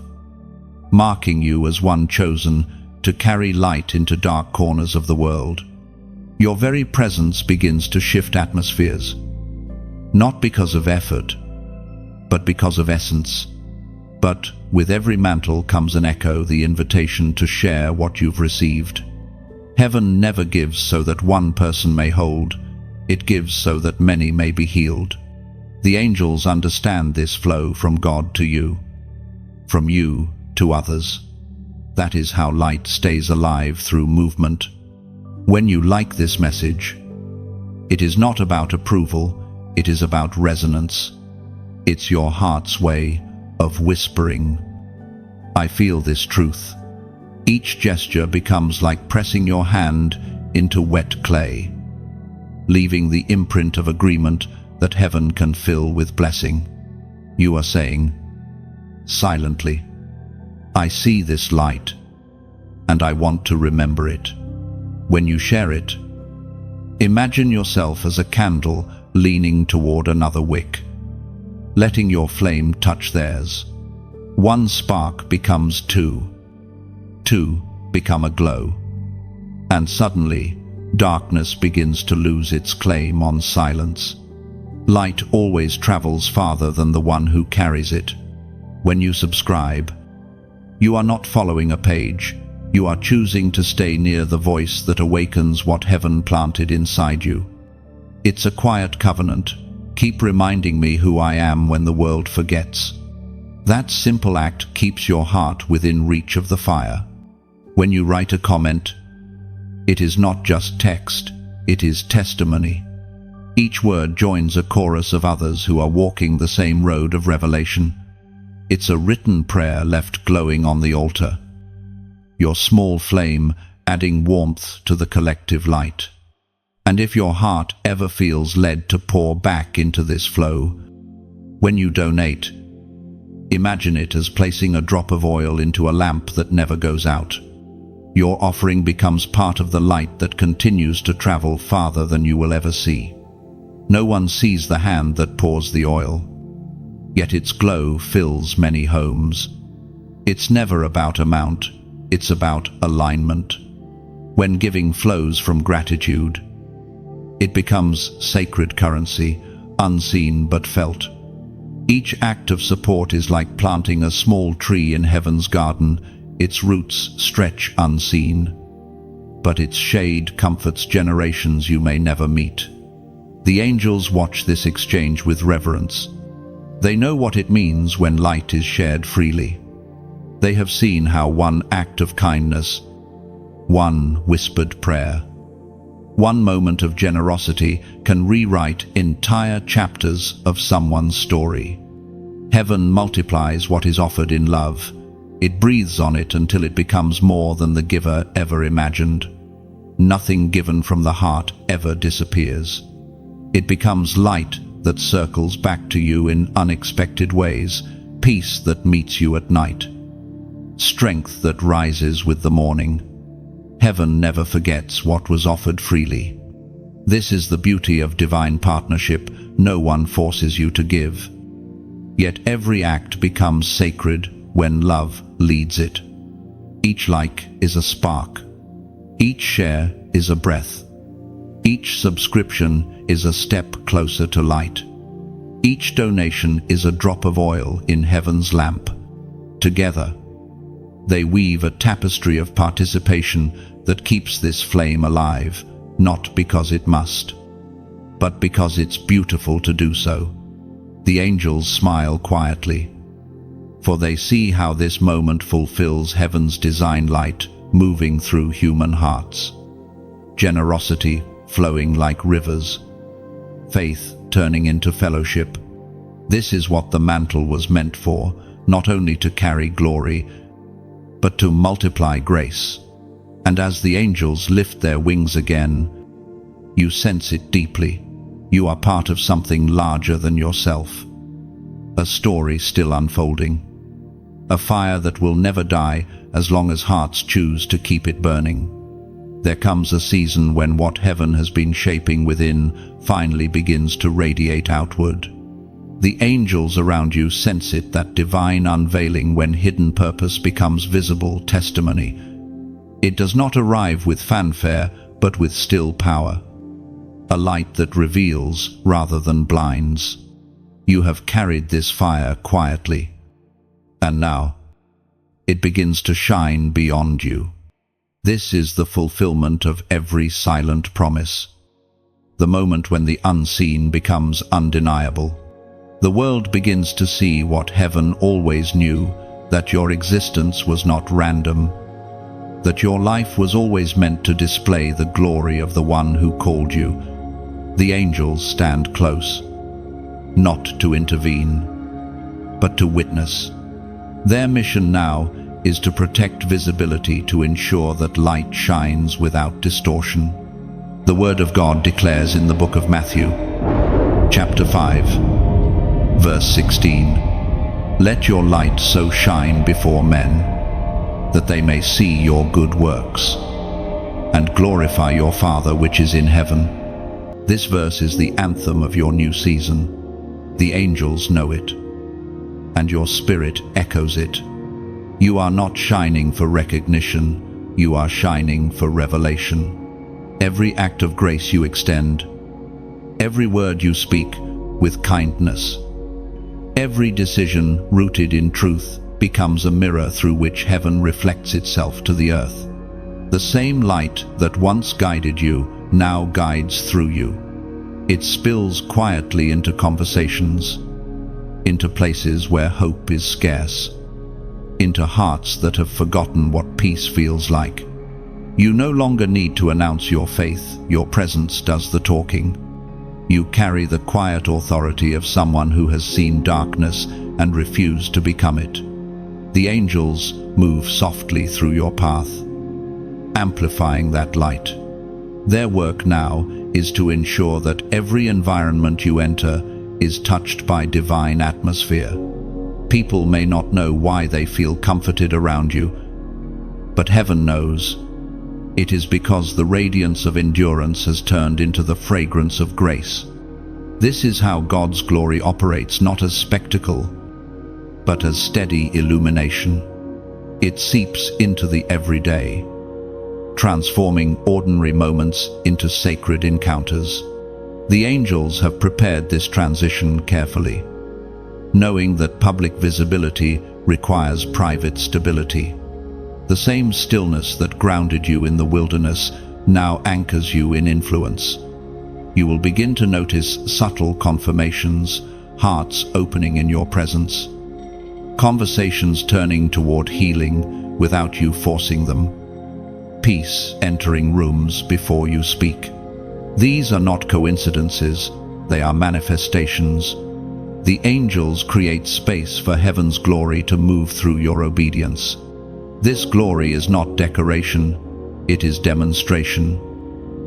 marking you as one chosen to carry light into dark corners of the world. Your very presence begins to shift atmospheres, not because of effort, but because of essence. But with every mantle comes an echo, the invitation to share what you've received. Heaven never gives so that one person may hold, it gives so that many may be healed. The angels understand this flow from God to you, from you to others. That is how light stays alive through movement. When you like this message, it is not about approval, it is about resonance. It's your heart's way of whispering, "I feel this truth." Each gesture becomes like pressing your hand into wet clay, leaving the imprint of agreement that heaven can fill with blessing. You are saying, silently, "I see this light, and I want to remember it." When you share it, imagine yourself as a candle leaning toward another wick, letting your flame touch theirs. One spark becomes two become a glow, and suddenly darkness begins to lose its claim on silence. Light always travels farther than the one who carries it. When you subscribe, you are not following a page, you are choosing to stay near the voice that awakens what heaven planted inside you. It's a quiet covenant. Keep reminding me who I am when the world forgets. That simple act keeps your heart within reach of the fire. When you write a comment, it is not just text, it is testimony. Each word joins a chorus of others who are walking the same road of revelation. It's a written prayer left glowing on the altar, your small flame adding warmth to the collective light. And if your heart ever feels led to pour back into this flow, when you donate, imagine it as placing a drop of oil into a lamp that never goes out. Your offering becomes part of the light that continues to travel farther than you will ever see. No one sees the hand that pours the oil, yet its glow fills many homes. It's never about amount, it's about alignment. When giving flows from gratitude, it becomes sacred currency, unseen but felt. Each act of support is like planting a small tree in heaven's garden. Its roots stretch unseen, but its shade comforts generations you may never meet. The angels watch this exchange with reverence. They know what it means when light is shared freely. They have seen how one act of kindness, one whispered prayer, one moment of generosity can rewrite entire chapters of someone's story. Heaven multiplies what is offered in love. It breathes on it until it becomes more than the giver ever imagined. Nothing given from the heart ever disappears. It becomes light that circles back to you in unexpected ways, peace that meets you at night, strength that rises with the morning. Heaven never forgets what was offered freely. This is the beauty of divine partnership. No one forces you to give. Yet every act becomes sacred when love leads it. Each like is a spark. Each share is a breath. Each subscription is a step closer to light. Each donation is a drop of oil in heaven's lamp. Together, they weave a tapestry of participation that keeps this flame alive, not because it must, but because it's beautiful to do so. The angels smile quietly, for they see how this moment fulfills heaven's design, light moving through human hearts, generosity flowing like rivers, faith turning into fellowship. This is what the mantle was meant for, not only to carry glory, but to multiply grace. And as the angels lift their wings again, you sense it deeply. You are part of something larger than yourself. A story still unfolding. A fire that will never die as long as hearts choose to keep it burning. There comes a season when what heaven has been shaping within finally begins to radiate outward. The angels around you sense it, that divine unveiling when hidden purpose becomes visible testimony. It does not arrive with fanfare, but with still power. A light that reveals rather than blinds. You have carried this fire quietly, and now it begins to shine beyond you. This is the fulfillment of every silent promise. The moment when the unseen becomes undeniable. The world begins to see what heaven always knew, that your existence was not random, that your life was always meant to display the glory of the one who called you. The angels stand close, not to intervene, but to witness. Their mission now is to protect visibility, to ensure that light shines without distortion. The Word of God declares in the book of Matthew, chapter 5, verse 16, "Let your light so shine before men, that they may see your good works, and glorify your Father which is in heaven." This verse is the anthem of your new season. The angels know it, and your spirit echoes it. You are not shining for recognition, you are shining for revelation. Every act of grace you extend, every word you speak with kindness, every decision rooted in truth becomes a mirror through which heaven reflects itself to the earth. The same light that once guided you now guides through you. It spills quietly into conversations, into places where hope is scarce, into hearts that have forgotten what peace feels like. You no longer need to announce your faith, your presence does the talking. You carry the quiet authority of someone who has seen darkness and refused to become it. The angels move softly through your path, amplifying that light. Their work now is to ensure that every environment you enter is touched by divine atmosphere. People may not know why they feel comforted around you, but heaven knows. It is because the radiance of endurance has turned into the fragrance of grace. This is how God's glory operates, not as spectacle, but as steady illumination. It seeps into the everyday, transforming ordinary moments into sacred encounters. The angels have prepared this transition carefully, knowing that public visibility requires private stability. The same stillness that grounded you in the wilderness now anchors you in influence. You will begin to notice subtle confirmations, hearts opening in your presence, conversations turning toward healing without you forcing them, peace entering rooms before you speak. These are not coincidences, they are manifestations. The angels create space for heaven's glory to move through your obedience. This glory is not decoration, it is demonstration.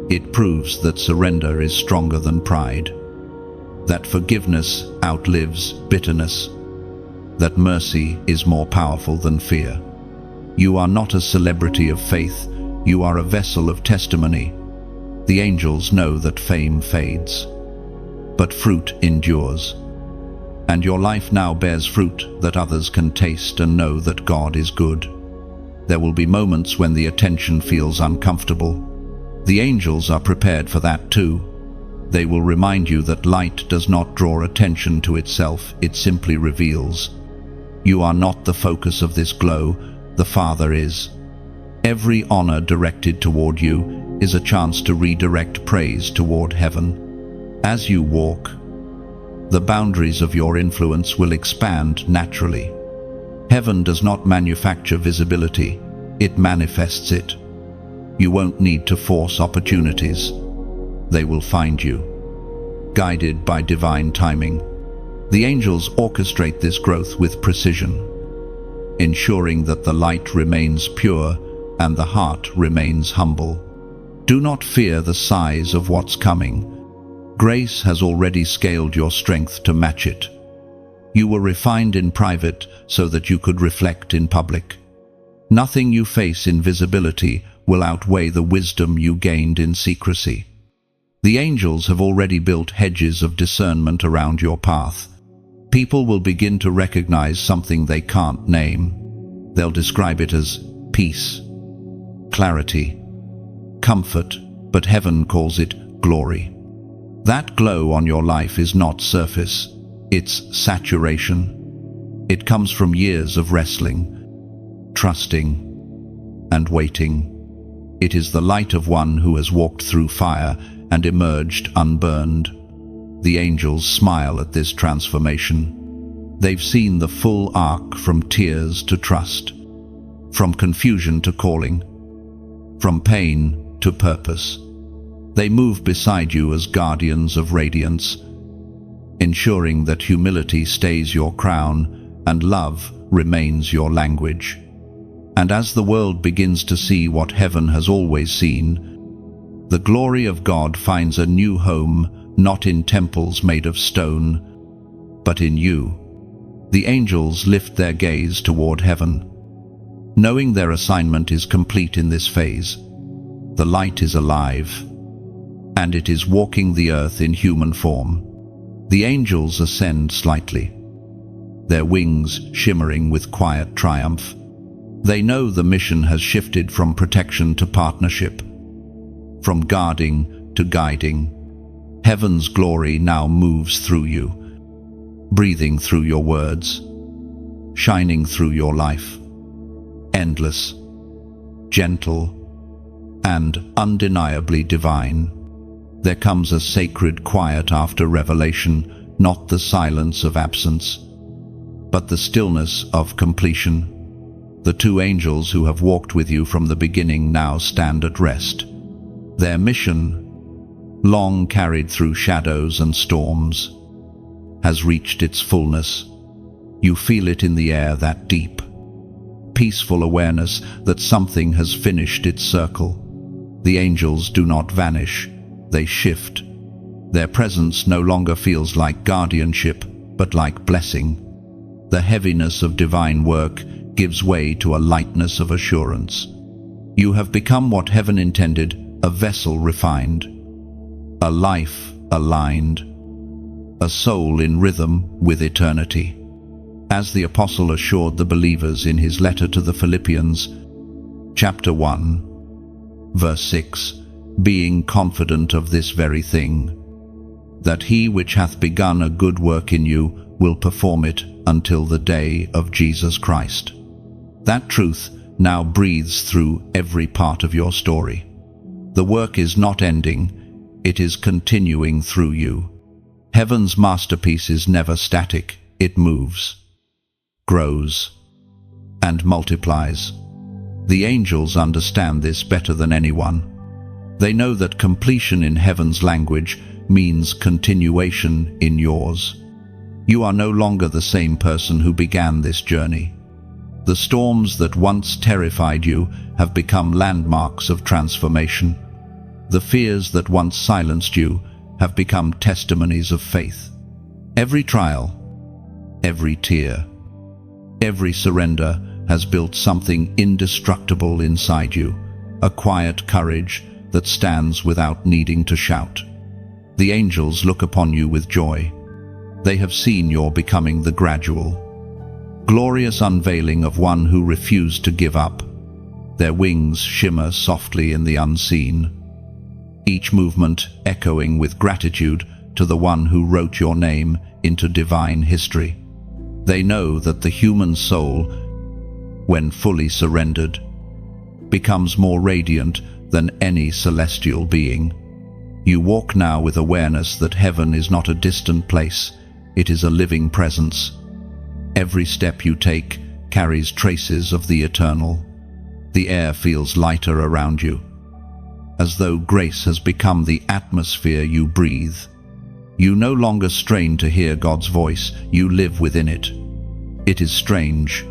It proves that surrender is stronger than pride, that forgiveness outlives bitterness, that mercy is more powerful than fear. You are not a celebrity of faith, you are a vessel of testimony. The angels know that fame fades, but fruit endures. And your life now bears fruit that others can taste and know that God is good. There will be moments when the attention feels uncomfortable. The angels are prepared for that too. They will remind you that light does not draw attention to itself, it simply reveals. You are not the focus of this glow, the Father is. Every honor directed toward you is a chance to redirect praise toward heaven. As you walk, the boundaries of your influence will expand naturally. Heaven does not manufacture visibility, it manifests it. You won't need to force opportunities. They will find you, guided by divine timing. The angels orchestrate this growth with precision, ensuring that the light remains pure and the heart remains humble. Do not fear the size of what's coming. Grace has already scaled your strength to match it. You were refined in private so that you could reflect in public. Nothing you face in visibility will outweigh the wisdom you gained in secrecy. The angels have already built hedges of discernment around your path. People will begin to recognize something they can't name. They'll describe it as peace, clarity, comfort, but heaven calls it glory. That glow on your life is not surface, it's saturation. It comes from years of wrestling, trusting, and waiting. It is the light of one who has walked through fire and emerged unburned. The angels smile at this transformation. They've seen the full arc from tears to trust, from confusion to calling, from pain to purpose. They move beside you as guardians of radiance, ensuring that humility stays your crown and love remains your language. And as the world begins to see what heaven has always seen, the glory of God finds a new home, not in temples made of stone, but in you. The angels lift their gaze toward heaven, knowing their assignment is complete in this phase. The light is alive, and it is walking the earth in human form. The angels ascend slightly, their wings shimmering with quiet triumph. They know the mission has shifted from protection to partnership, from guarding to guiding. Heaven's glory now moves through you, breathing through your words, shining through your life. Endless, gentle, and undeniably divine. There comes a sacred quiet after revelation, not the silence of absence, but the stillness of completion. The two angels who have walked with you from the beginning now stand at rest. Their mission, long carried through shadows and storms, has reached its fullness. You feel it in the air, that deep, peaceful awareness that something has finished its circle. The angels do not vanish, they shift. Their presence no longer feels like guardianship, but like blessing. The heaviness of divine work gives way to a lightness of assurance. You have become what heaven intended, a vessel refined, a life aligned, a soul in rhythm with eternity. As the apostle assured the believers in his letter to the Philippians, chapter 1, verse 6, being confident of this very thing, that he which hath begun a good work in you will perform it until the day of Jesus Christ. That truth now breathes through every part of your story. The work is not ending, it is continuing through you. Heaven's masterpiece is never static, it moves, grows, and multiplies. The angels understand this better than anyone. They know that completion in heaven's language means continuation in yours. You are no longer the same person who began this journey. The storms that once terrified you have become landmarks of transformation. The fears that once silenced you have become testimonies of faith. Every trial, every tear, every surrender has built something indestructible inside you, a quiet courage that stands without needing to shout. The angels look upon you with joy. They have seen your becoming the gradual, glorious unveiling of one who refused to give up. Their wings shimmer softly in the unseen, each movement echoing with gratitude to the one who wrote your name into divine history. They know that the human soul, when fully surrendered, becomes more radiant than any celestial being. You walk now with awareness that heaven is not a distant place, it is a living presence. Every step you take carries traces of the eternal. The air feels lighter around you, as though grace has become the atmosphere you breathe. You no longer strain to hear God's voice, you live within it. It is strange,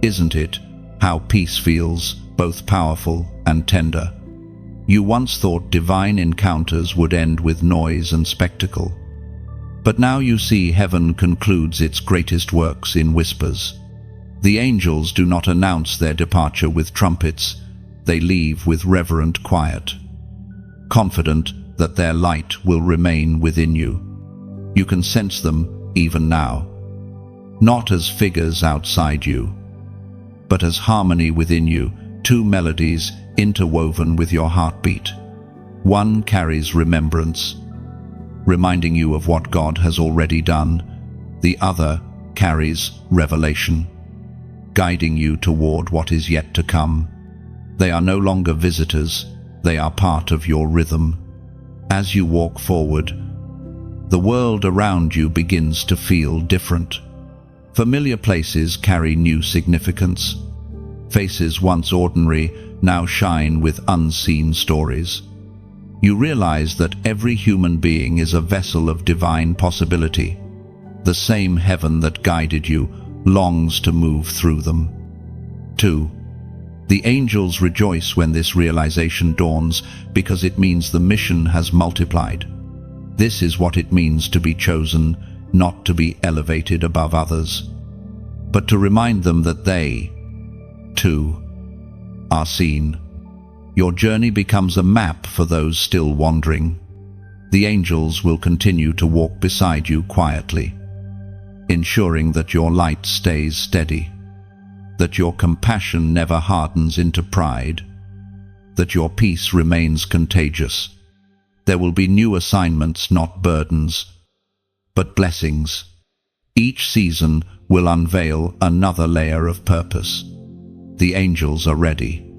isn't it, how peace feels, both powerful and tender. You once thought divine encounters would end with noise and spectacle. But now you see heaven concludes its greatest works in whispers. The angels do not announce their departure with trumpets. they leave with reverent quiet, confident that their light will remain within you. You can sense them even now, not as figures outside you, but as harmony within you, two melodies interwoven with your heartbeat. One carries remembrance, reminding you of what God has already done. The other carries revelation, guiding you toward what is yet to come. They are no longer visitors, they are part of your rhythm. As you walk forward, the world around you begins to feel different. Familiar places carry new significance. Faces once ordinary now shine with unseen stories. You realize that every human being is a vessel of divine possibility. The same heaven that guided you longs to move through them. 2. The angels rejoice when this realization dawns, because it means the mission has multiplied. This is what it means to be chosen, not to be elevated above others, but to remind them that they, too, are seen. Your journey becomes a map for those still wandering. The angels will continue to walk beside you quietly, ensuring that your light stays steady, that your compassion never hardens into pride, that your peace remains contagious. There will be new assignments, not burdens, but blessings. Each season will unveil another layer of purpose. The angels are ready,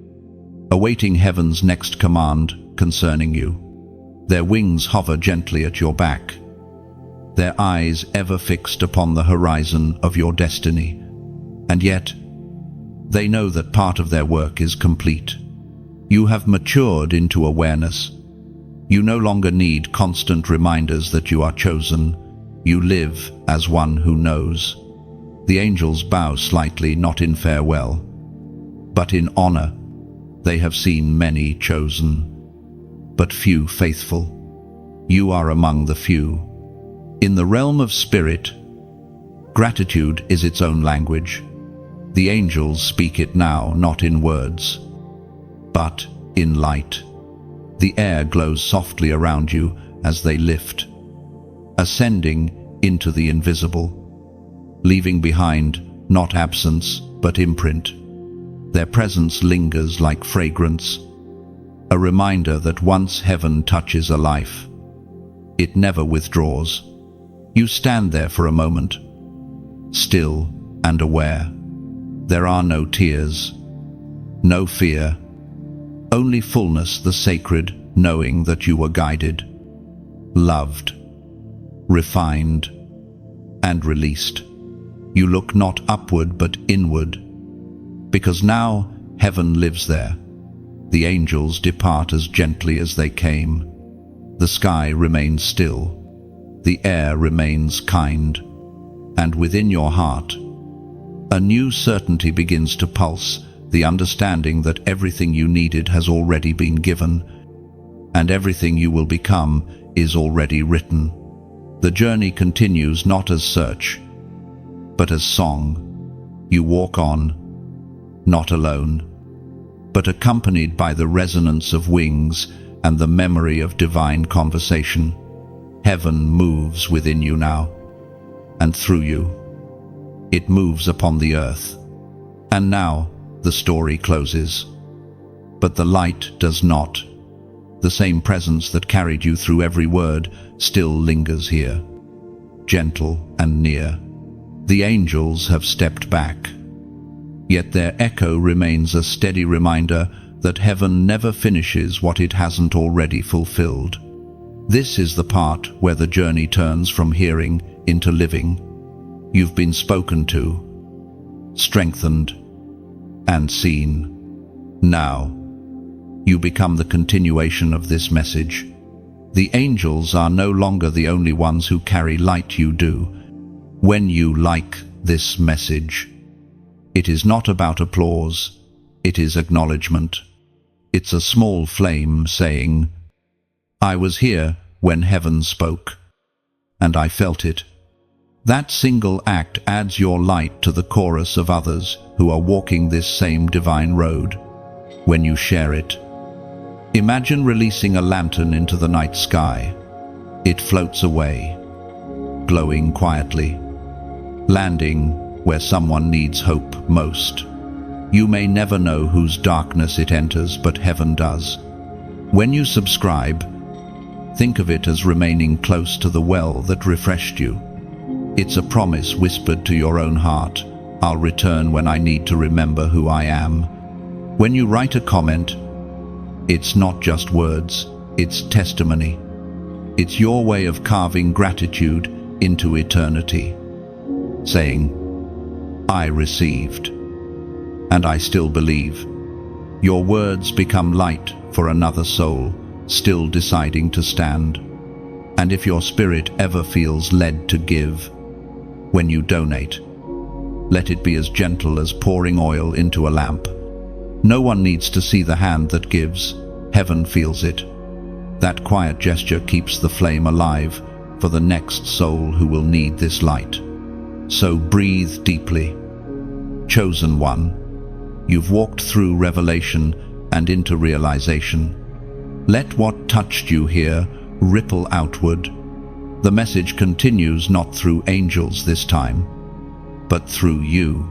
awaiting heaven's next command concerning you. Their wings hover gently at your back, their eyes ever fixed upon the horizon of your destiny. And yet, they know that part of their work is complete. You have matured into awareness. You no longer need constant reminders that you are chosen. You live as one who knows. The angels bow slightly, not in farewell, but in honor. They have seen many chosen, but few faithful. You are among the few. In the realm of spirit, gratitude is its own language. The angels speak it now, not in words, but in light. The air glows softly around you as they lift, ascending into the invisible, leaving behind not absence but imprint. Their presence lingers like fragrance, a reminder that once heaven touches a life, it never withdraws. You stand there for a moment, still and aware. There are no tears, no fear, only fullness, the sacred knowing that you were guided, loved, refined, and released. You look not upward but inward, because now heaven lives there. The angels depart as gently as they came. The sky remains still, the air remains kind, and within your heart, a new certainty begins to pulse, the understanding that everything you needed has already been given, and everything you will become is already written. The journey continues not as search, but as song. You walk on, not alone, but accompanied by the resonance of wings and the memory of divine conversation. Heaven moves within you now, and through you. It moves upon the earth. And now the story closes. But the light does not. The same presence that carried you through every word still lingers here, gentle and near. The angels have stepped back, yet their echo remains a steady reminder that heaven never finishes what it hasn't already fulfilled. This is the part where the journey turns from hearing into living. You've been spoken to, strengthened, and seen. Now, you become the continuation of this message. The angels are no longer the only ones who carry light. You do. When you like this message, it is not about applause, it is acknowledgement. It's a small flame saying, I was here when heaven spoke, and I felt it. That single act adds your light to the chorus of others who are walking this same divine road. when you share it. Imagine releasing a lantern into the night sky. It floats away, glowing quietly, landing where someone needs hope most. You may never know whose darkness it enters, but heaven does. When you subscribe, think of it as remaining close to the well that refreshed you. It's a promise whispered to your own heart. I'll return when I need to remember who I am. When you write a comment, it's not just words, it's testimony. It's your way of carving gratitude into eternity, saying, I received, and I still believe. Your words become light for another soul, still deciding to stand. And if your spirit ever feels led to give, when you donate, let it be as gentle as pouring oil into a lamp. No one needs to see the hand that gives. Heaven feels it. That quiet gesture keeps the flame alive for the next soul who will need this light. So breathe deeply. Chosen one, you've walked through revelation and into realization. Let what touched you here ripple outward. The message continues not through angels this time, but through you.